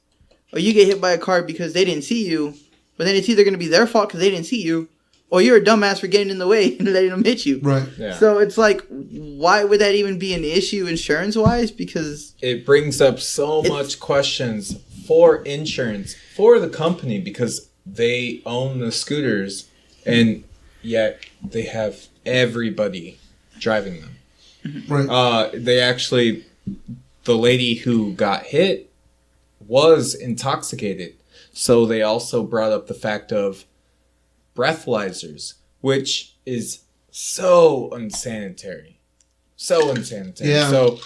or you get hit by a car because they didn't see you, but then it's either going to be their fault because they didn't see you, or you're a dumbass for getting in the way and letting them hit you. Right. Yeah. So it's like, why would that even be an issue insurance-wise? Because it brings up so much questions for insurance, for the company, because they own the scooters, and yet they have everybody driving them. Right. The lady who got hit was intoxicated. So they also brought up the fact of breathalyzers, which is so unsanitary. So unsanitary. Yeah. So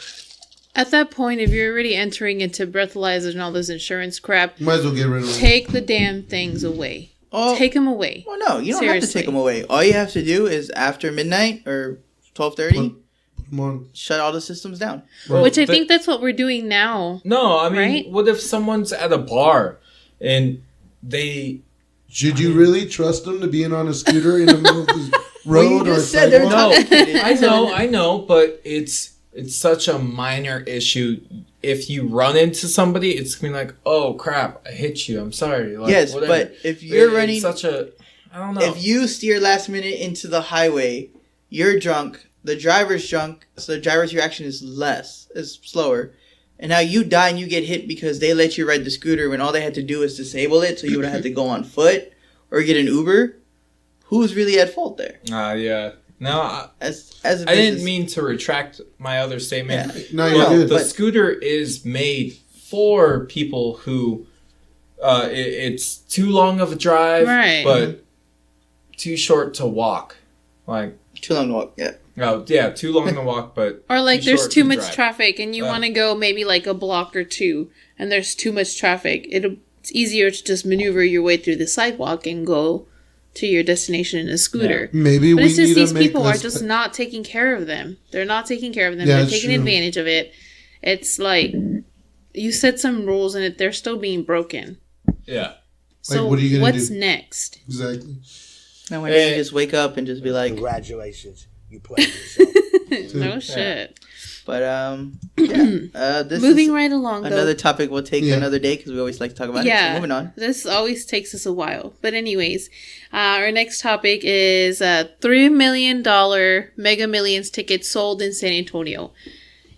at that point, if you're already entering into breathalyzers and all this insurance crap, might as well get rid of them. Take the damn things away. Take them away. Well, no, you don't have to take them away. All you have to do is after midnight or 12:30, shut all the systems down. Which I think that's what we're doing now. No, I mean, right? What if someone's at a bar and they... Should you really trust them to being on a scooter in the middle of the road? Well, you just or said they're No, intoxicated. I know, but it's such a minor issue. If you run into somebody, it's gonna be like, oh crap, I hit you. I'm sorry. Like, yes, whatever. but if you're running, it's such a, I don't know. If you steer last minute into the highway, you're drunk. The driver's drunk, so the driver's reaction is slower. And now you die and you get hit because they let you ride the scooter when all they had to do is disable it, so you would have had to go on foot or get an Uber. Who's really at fault there? Yeah. No, as a I didn't mean to retract my other statement. Yeah. No, you're good. The scooter is made for people who it's too long of a drive, right, but too short to walk. Like too long to walk, yeah. Oh, yeah, too long to walk, but or like too there's short too to much drive. traffic and you want to go maybe like a block or two, and there's too much traffic. It's easier to just maneuver your way through the sidewalk and go to your destination in a scooter. Yeah. Maybe but we it's just need these to make people are this- just not taking care of them. They're not taking care of them. Yeah, They're it's taking true. advantage of it. It's like you set some rules and they're still being broken. Yeah. So Like, what are you gonna what's do? next? Exactly. Now when you just wake up and just be like, Congratulations, you played yourself. No shit. but this Moving is right along. Though. another topic we'll take another day because we always like to talk about it. So moving on. This always takes us a while. But anyways, our next topic is $3 million Mega Millions tickets sold in San Antonio.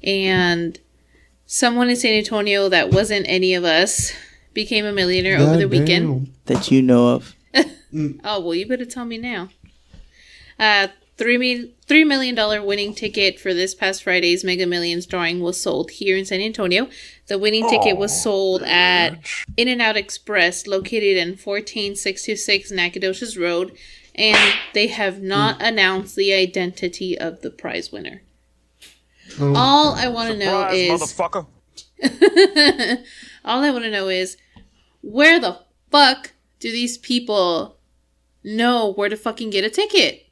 And someone in San Antonio that wasn't any of us became a millionaire over the weekend. That you know of. Oh, well, you better tell me now. $3 million winning ticket for this past Friday's Mega Millions drawing was sold here in San Antonio. The winning ticket was sold at In-N-Out Express, located in 14626 Nacogdoches Road, and they have not announced the identity of the prize winner. Oh. All I want to know is... motherfucker. all I want to know is, where the fuck do these people know where to fucking get a ticket?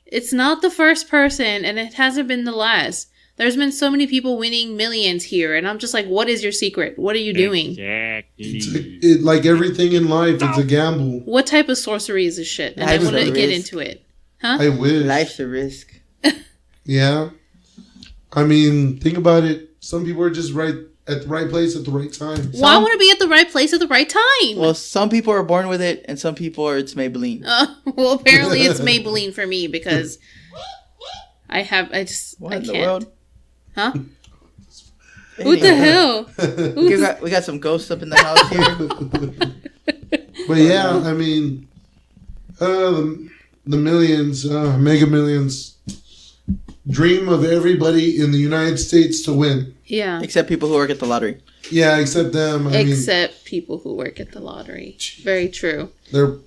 It's not the first person, and it hasn't been the last. There's been so many people winning millions here, and I'm just like, what is your secret? What are you doing? It, like everything in life, it's a gamble. What type of sorcery is this shit? And I Life's want a to get risk. into it. Huh? I wish. Life's a risk. Yeah. I mean, think about it. Some people are just right at the right place at the right time. Well, I want to be at the right place at the right time. Well, some people are born with it, and some people it's Maybelline. Well, apparently it's Maybelline for me because I What can't. in the world? Huh? What the hell? We got some ghosts up in the house here. But yeah, I mean, the millions, Mega Millions, dream of everybody in the United States to win. Yeah. Except people who work at the lottery. Yeah, except them. Except people who work at the lottery. Very true. They're.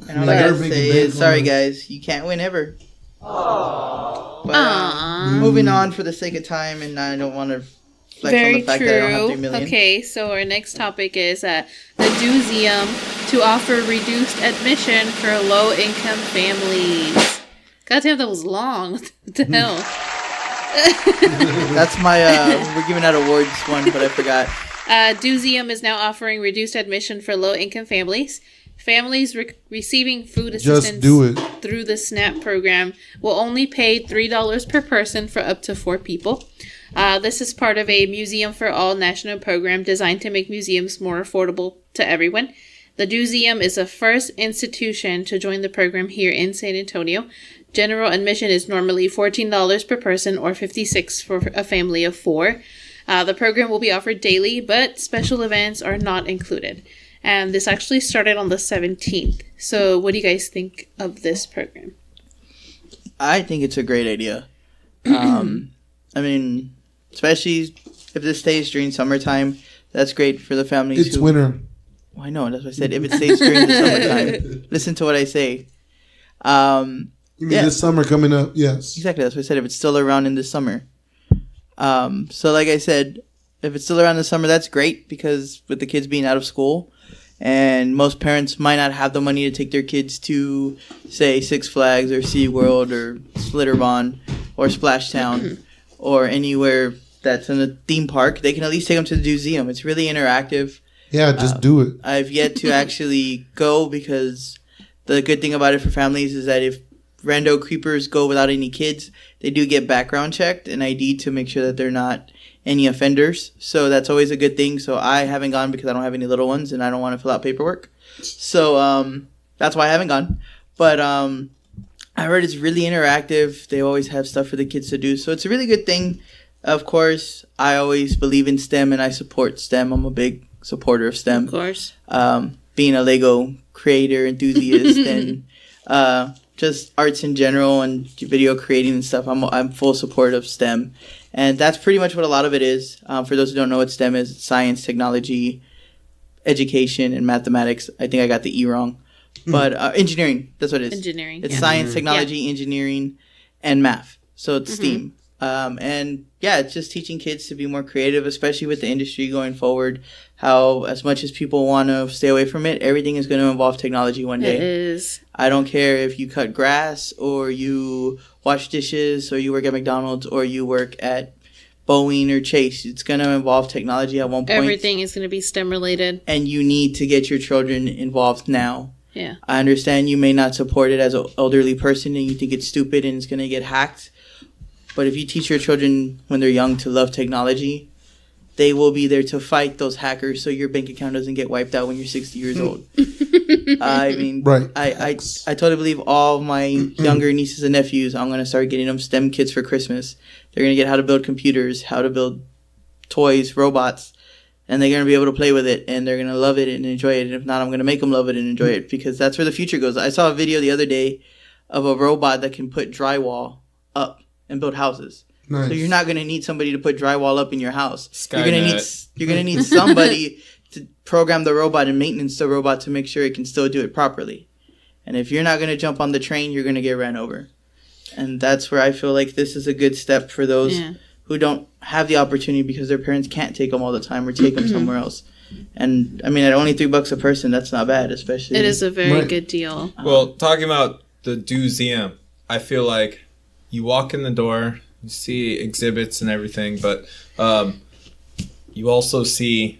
And all I gotta say is, sorry guys, you can't win ever. But, moving on for the sake of time, and I don't want to flex on the fact that I don't have 3 million. Okay, so our next topic is the DoSeum to offer reduced admission for low-income families. God damn, that was long. What the hell? That's my, we're giving out awards one, but I forgot. DoSeum is now offering reduced admission for low-income families. Families receiving food assistance through the SNAP program will only pay $3 per person for up to 4 people. This is part of a Museum for All national program designed to make museums more affordable to everyone. The DoSeum is the first institution to join the program here in San Antonio. General admission is normally $14 per person or $56 for a family of 4. The program will be offered daily, but special events are not included. And this actually started on the 17th. So what do you guys think of this program? I think it's a great idea. I mean, especially if this stays during summertime, that's great for the families. It's winter. Well, I know, that's what I said. If it stays during the summertime, listen to what I say. You mean this summer coming up? Yes. Exactly, that's what I said. If it's still around in the summer. So like I said, if it's still around the summer, that's great because with the kids being out of school, and most parents might not have the money to take their kids to, say, Six Flags or SeaWorld or Slitterbond or Splashtown or anywhere that's in a theme park. They can at least take them to the DoSeum. It's really interactive. Yeah, just do it. I've yet to actually go because the good thing about it for families is that if rando creepers go without any kids, they do get background checked and ID to make sure that they're not any offenders. So that's always a good thing. So I haven't gone because I don't have any little ones and I don't want to fill out paperwork. So that's why I haven't gone. But I heard it's really interactive. They always have stuff for the kids to do. So it's a really good thing. Of course, I always believe in STEM and I support STEM. I'm a big supporter of STEM. Of course. Being a Lego creator, enthusiast, and just arts in general and video creating and stuff. I'm full support of STEM. And that's pretty much what a lot of it is. For those who don't know what STEM is, it's science, technology, education, and mathematics. I think I got the E wrong. But engineering, that's what it is. Engineering. It's science, technology, engineering, and math. So it's STEAM. And yeah, it's just teaching kids to be more creative, especially with the industry going forward. How as much as people want to stay away from it, everything is going to involve technology one day. It is. I don't care if you cut grass or you wash dishes or you work at McDonald's or you work at Boeing or Chase. It's going to involve technology at one point. Everything is going to be STEM related. And you need to get your children involved now. Yeah. I understand you may not support it as an elderly person and you think it's stupid and it's going to get hacked. But if you teach your children when they're young to love technology, they will be there to fight those hackers so your bank account doesn't get wiped out when you're 60 years old. I mean, right. I totally believe all my younger nieces and nephews, I'm going to start getting them STEM kits for Christmas. They're going to get how to build computers, how to build toys, robots, and they're going to be able to play with it, and they're going to love it and enjoy it. And if not, I'm going to make them love it and enjoy it because that's where the future goes. I saw a video the other day of a robot that can put drywall up and build houses. Nice. So you're not going to need somebody to put drywall up in your house. Skynet. You're going to need somebody to program the robot and maintenance the robot to make sure it can still do it properly. And if you're not going to jump on the train, you're going to get ran over. And that's where I feel like this is a good step for those who don't have the opportunity because their parents can't take them all the time or take them somewhere else. And I mean, at only $3 a person, that's not bad, especially. It is a very good deal. Well, talking about the DoSeum, I feel like you walk in the door, you see exhibits and everything, but you also see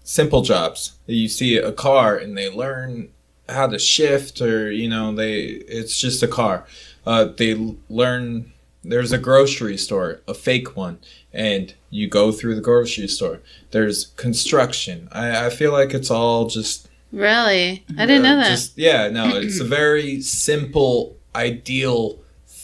simple jobs. You see a car and they learn how to shift, or it's just a car. They learn there's a grocery store, a fake one, and you go through the grocery store. There's construction. I feel like it's all just really. I didn't know that. It's a very simple, ideal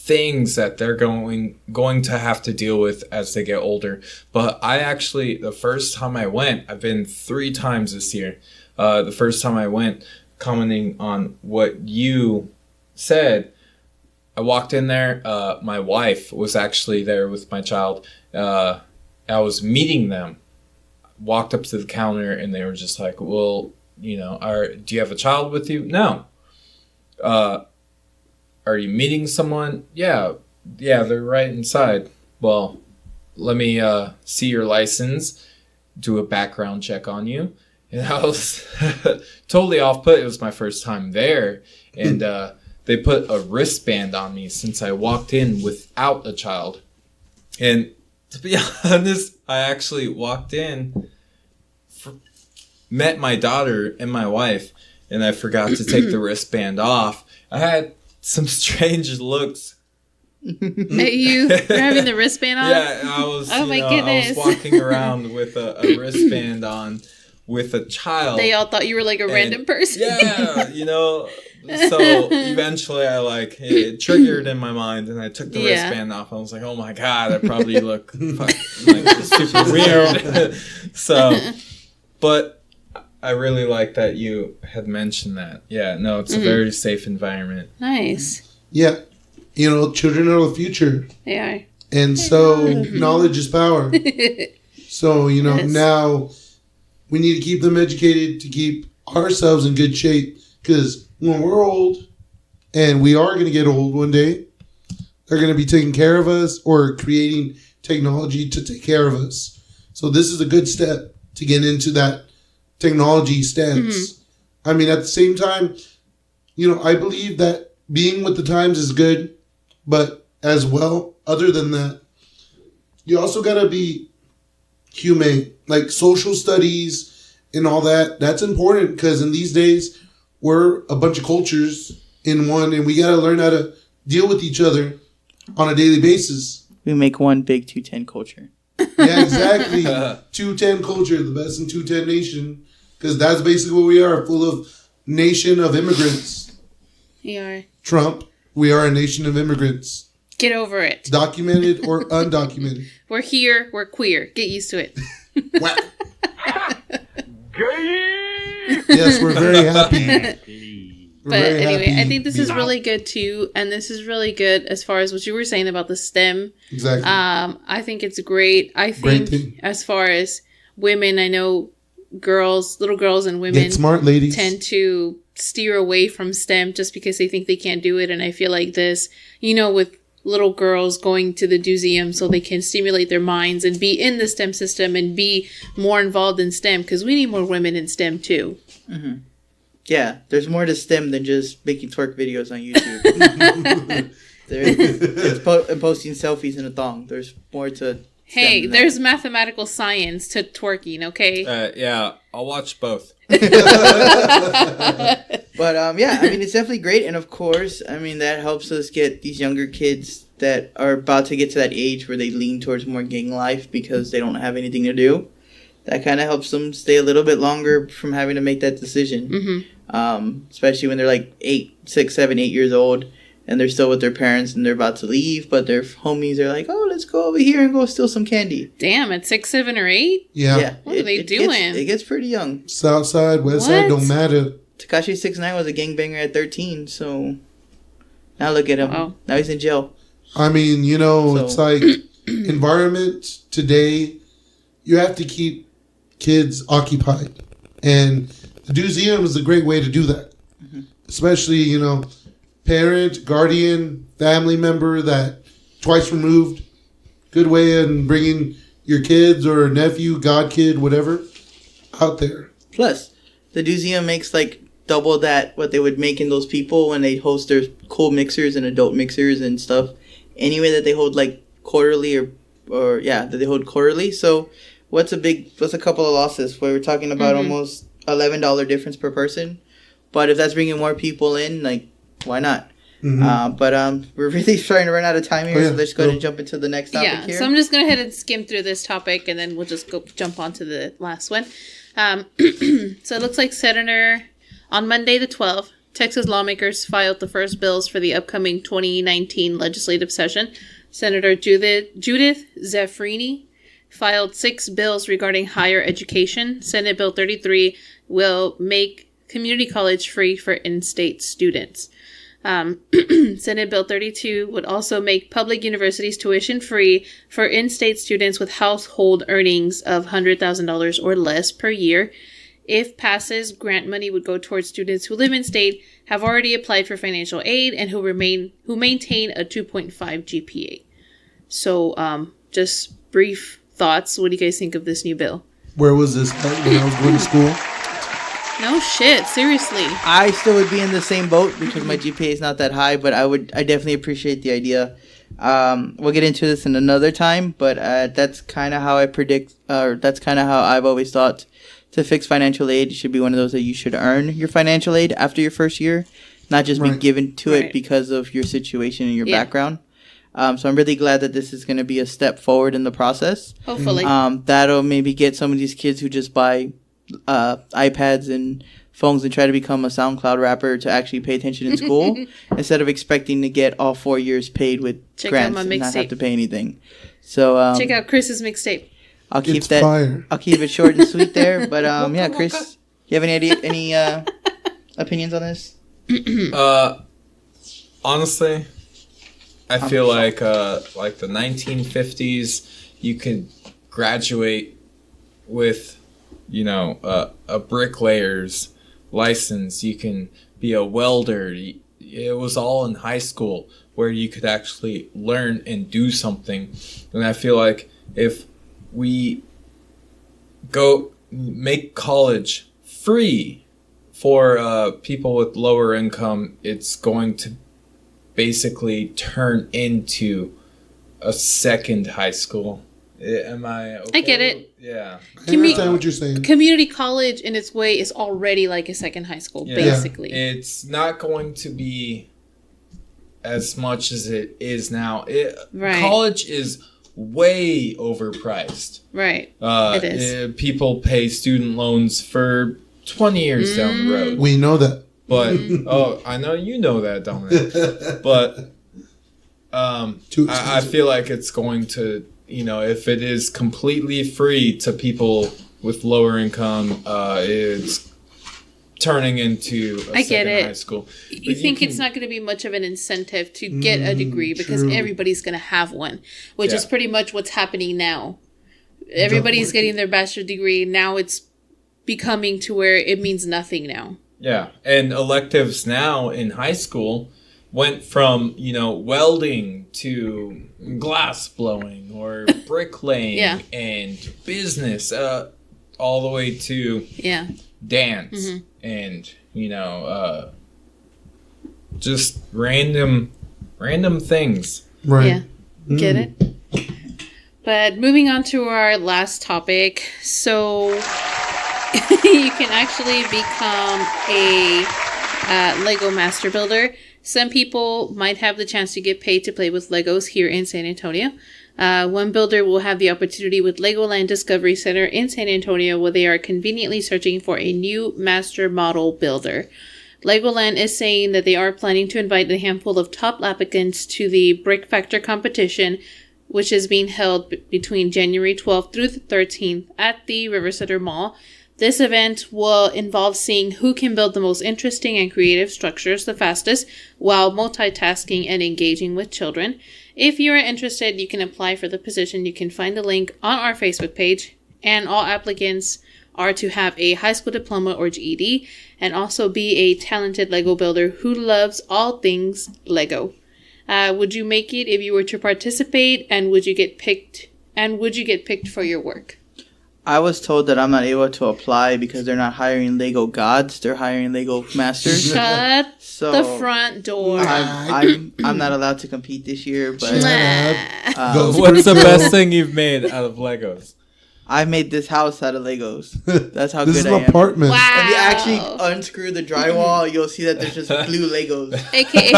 things that they're going to have to deal with as they get older. But I actually, the first time I went, I've been 3 times this year. The first time I went, commenting on what you said, I walked in there. My wife was actually there with my child. I was meeting them. Walked up to the counter and they were just like, well, you know, do you have a child with you? No. Are you meeting someone? Yeah, they're right inside. Well, let me see your license, do a background check on you. And I was totally off put. It was my first time there. And they put a wristband on me since I walked in without a child. And to be honest, I actually walked in, met my daughter and my wife, and I forgot to take the wristband off. I had some strange looks. At you having the wristband on? Yeah, I was. Oh my goodness! I was walking around with a wristband on with a child. They all thought you were like a random person. Yeah, So eventually, it triggered in my mind, and I took the wristband off. I was like, "Oh my god, I probably look like super weird." But I really like that you had mentioned that. Yeah, no, it's a very safe environment. Nice. Yeah. Children are the future. They are. And so knowledge is power. So, Yes. now we need to keep them educated to keep ourselves in good shape. Because when we're old, and we are going to get old one day, they're going to be taking care of us or creating technology to take care of us. So this is a good step to get into that technology stance. I mean, at the same time, I believe that being with the times is good, but as well, other than that, you also got to be humane, like social studies and all that. That's important because in these days, we're a bunch of cultures in one, and we got to learn how to deal with each other on a daily basis. We make one big 210 culture. Yeah, exactly. 210 culture, the best in 210 nation, because that's basically what we are, full of nation of immigrants. You are. Trump, we are a nation of immigrants. Get over it. Documented or undocumented. We're here. We're queer. Get used to it. Wow. Yes, we're very happy. But anyway, I think this is really good too, and this is really good as far as what you were saying about the STEM. Exactly. I think it's great. I think as far as women, I know little girls and women get smart, ladies, tend to steer away from STEM just because they think they can't do it. And I feel like this, with little girls going to the DoSeum so they can stimulate their minds and be in the STEM system and be more involved in STEM, because we need more women in STEM too. Mm-hmm. Yeah, there's more to STEM than just making twerk videos on YouTube. And posting selfies in a thong. There's more to Hey, there's mathematical science to twerking, okay? Yeah, I'll watch both. But yeah, I mean, it's definitely great. And of course, I mean, that helps us get these younger kids that are about to get to that age where they lean towards more gang life because they don't have anything to do. That kind of helps them stay a little bit longer from having to make that decision. Mm-hmm. Especially when they're like 8, 6, 7, 8 years old and they're still with their parents and they're about to leave, but their homies are like, oh, let's go over here and go steal some candy. Damn, at 6, 7, or 8? Yeah. What are they doing? It gets pretty young. South side, west side, don't matter. Tekashi 6ix9ine was a gangbanger at 13, so now look at him. Wow. Now he's in jail. I mean, it's like environment today, you have to keep kids occupied. And the DoSeum is a great way to do that. Mm-hmm. Especially, parent, guardian, family member that twice removed. Good way in bringing your kids or nephew, godkid, whatever, out there. Plus, the DoSeum makes like double that what they would make in those people when they host their cool mixers and adult mixers and stuff. Anyway, that they hold like quarterly or that they hold quarterly. So what's a couple of losses? We're talking about almost $11 difference per person. But if that's bringing more people in, like, why not? Mm-hmm. But we're really starting to run out of time here, so let's go ahead and jump into the next topic here. Yeah, so I'm just going to head and skim through this topic, and then we'll just jump on to the last one. So it looks like Senator, on Monday the 12th, Texas lawmakers filed the first bills for the upcoming 2019 legislative session. Senator Judith Zeffrini filed 6 bills regarding higher education. Senate Bill 33 will make community college free for in-state students. Senate Bill 32 would also make public universities tuition free for in-state students with household earnings of $100,000 or less per year. If passes, grant money would go towards students who live in state, have already applied for financial aid, and who maintain a 2.5 GPA. So, just brief thoughts. What do you guys think of this new bill? Where was this when I was going to school? No shit, seriously. I still would be in the same boat because my GPA is not that high, but I definitely appreciate the idea. We'll get into this in another time, but that's kind of how I predict, or that's kind of how I've always thought. To fix financial aid, it should be one of those that you should earn your financial aid after your first year, not just be given to it because of your situation and your background. So I'm really glad that this is going to be a step forward in the process. Hopefully. That'll maybe get some of these kids who just buy iPads and phones and try to become a SoundCloud rapper to actually pay attention in school instead of expecting to get all 4 years paid with grants and not have to pay anything. So check out Chris's mixtape. I'll keep It's that. fire. I'll keep it short and sweet there. But yeah, Chris, you have any opinions on this? Honestly, I feel like the 1950s, you could graduate with, a bricklayer's license. You can be a welder. It was all in high school where you could actually learn and do something. And I feel like if we go make college free for people with lower income, it's going to basically turn into a second high school. Am I okay? I get it. Yeah. I understand what you're saying. Community college in its way is already like a second high school, basically. It's not going to be as much as it is now. College is way overpriced. Right. It is. People pay student loans for 20 years down the road. We know that. But, I know you know that, Dominic. But I feel like it's going to, if it is completely free to people with lower income, it's turning into a second high school. You think it's not going to be much of an incentive to get a degree because everybody's going to have one, which is pretty much what's happening now. Everybody's getting their bachelor's degree. Now it's becoming to where it means nothing now. Yeah, and electives now in high school went from, welding to glass blowing or bricklaying and business, all the way to dance and, just random things. Right. Yeah, get it? But moving on to our last topic. So you can actually become a Lego master builder. Some people might have the chance to get paid to play with Legos here in San Antonio. One builder will have the opportunity with Legoland Discovery Center in San Antonio, where they are conveniently searching for a new master model builder. Legoland is saying that they are planning to invite a handful of top applicants to the Brick Factor competition, which is being held between January 12th through the 13th at the Riverside Mall. This event will involve seeing who can build the most interesting and creative structures the fastest while multitasking and engaging with children. If you are interested, you can apply for the position. You can find the link on our Facebook page, and all applicants are to have a high school diploma or GED and also be a talented Lego builder who loves all things Lego. Would you make it if you were to participate, and would you get picked? And would you get picked for your work? I was told that I'm not able to apply because they're not hiring Lego gods; they're hiring Lego masters. Shut the front door. I'm not allowed to compete this year. But what's the best thing you've made out of Legos? I made this house out of Legos. That's how this good is I an am. apartment. Wow. If you actually unscrew the drywall, you'll see that there's just blue Legos. AKA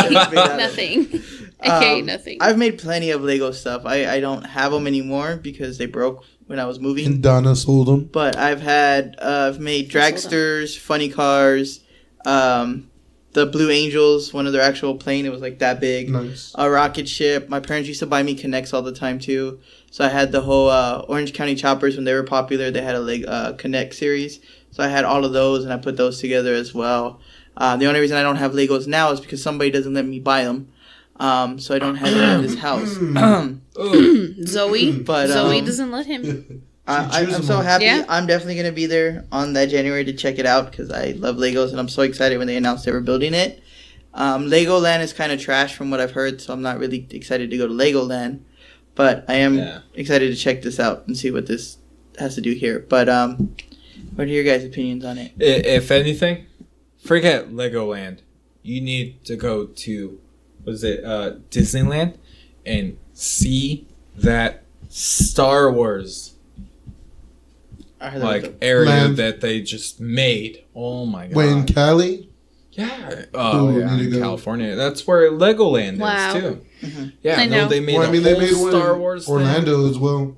nothing. AKA nothing. I've made plenty of Lego stuff. I don't have them anymore because they broke when I was moving. And Donna sold them. But I've made dragsters, funny cars, the the Blue Angels, one of their actual plane. It was like that big. Nice. A rocket ship. My parents used to buy me Connects all the time too. So I had the whole Orange County Choppers when they were popular. They had a Connect series. So I had all of those, and I put those together as well. The only reason I don't have Legos now is because somebody doesn't let me buy them. So I don't have them in this house. Zoe. But, Zoe doesn't let him. I'm so happy. Yeah. I'm definitely going to be there on that January to check it out because I love Legos, and I'm so excited when they announced they were building it. Legoland is kind of trash from what I've heard, so I'm not really excited to go to Legoland. But I am excited to check this out and see what this has to do here. But what are your guys' opinions on it? If anything, forget Legoland. You need to go to, Disneyland and see that Star Wars area that they just made. Oh my god! Wait, in Cali? Yeah. Oh yeah, in California. That's where Legoland is too. Mm-hmm. Yeah, I know. they made they made one Star in Wars Orlando thing. as well.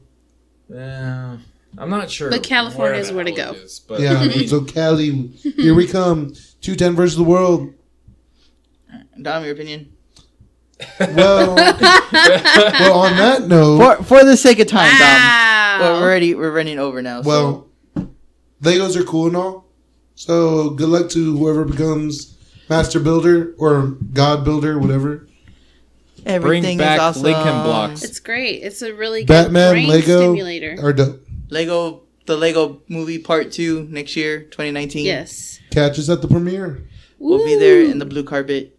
Yeah, I'm not sure. But California is where to go. But Yeah, I mean, so Cali, here we come. 210 versus the world. Dom, your opinion? Well, on that note, For the sake of time, Wow. Dom. Well, we're running over now. well, Legos are cool and all. So good luck to whoever becomes Master Builder or God Builder, whatever. everything bring back is awesome. Lincoln Blocks. It's great. It's a really good Batman, brain Lego stimulator. are dope. The Lego movie Part 2 next year, 2019. Yes. Catch us at the premiere. We'll be there in the blue carpet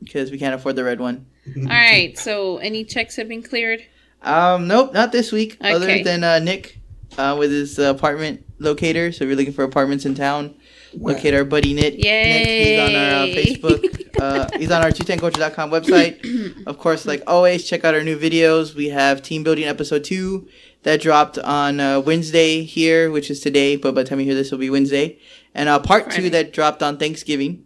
because we can't afford the red one. All right. So, any checks have been cleared? Nope, not this week. Okay. Other than Nick with his apartment locator. So if you're looking for apartments in town, locate our buddy Nick. Yay. He's on our Facebook. He's on our 210culture.com website. Of course, like always, check out our new videos. We have Team Building Episode 2 that dropped on Wednesday here, which is today. But by the time you hear this, it'll be Wednesday. And Part 2 that dropped on Thanksgiving,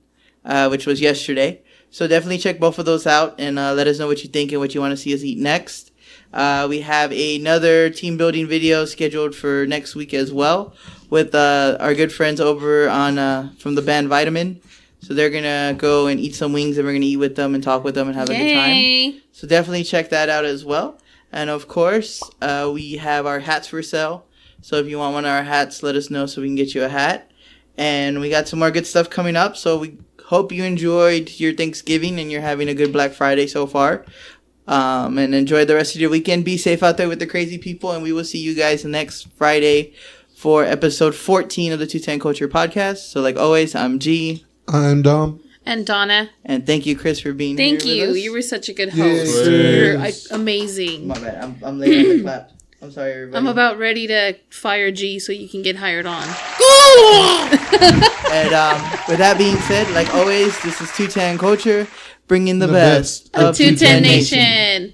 which was yesterday. So definitely check both of those out and let us know what you think and what you want to see us eat next. We have another team building video scheduled for next week as well with our good friends over on from the band Vitamin. So they're going to go and eat some wings and we're going to eat with them and talk with them and have a good time. So definitely check that out as well. And of course, we have our hats for sale. So if you want one of our hats, let us know so we can get you a hat. And we got some more good stuff coming up. So we hope you enjoyed your Thanksgiving and you're having a good Black Friday so far. And enjoy the rest of your weekend. Be safe out there with the crazy people. And we will see you guys next Friday for episode 14 of the 210 Culture Podcast. So like always, I'm G. I'm Dom. And Donna. And thank you, Chris, for being here Thank you. with us. You were such a good Yes. host. You're amazing. My bad. I'm late on the clap. I'm sorry, everybody. I'm about ready to fire G so you can get hired on. And with that being said, like always, this is 210 Culture, bringing the The best best of 210 Nation. Nation.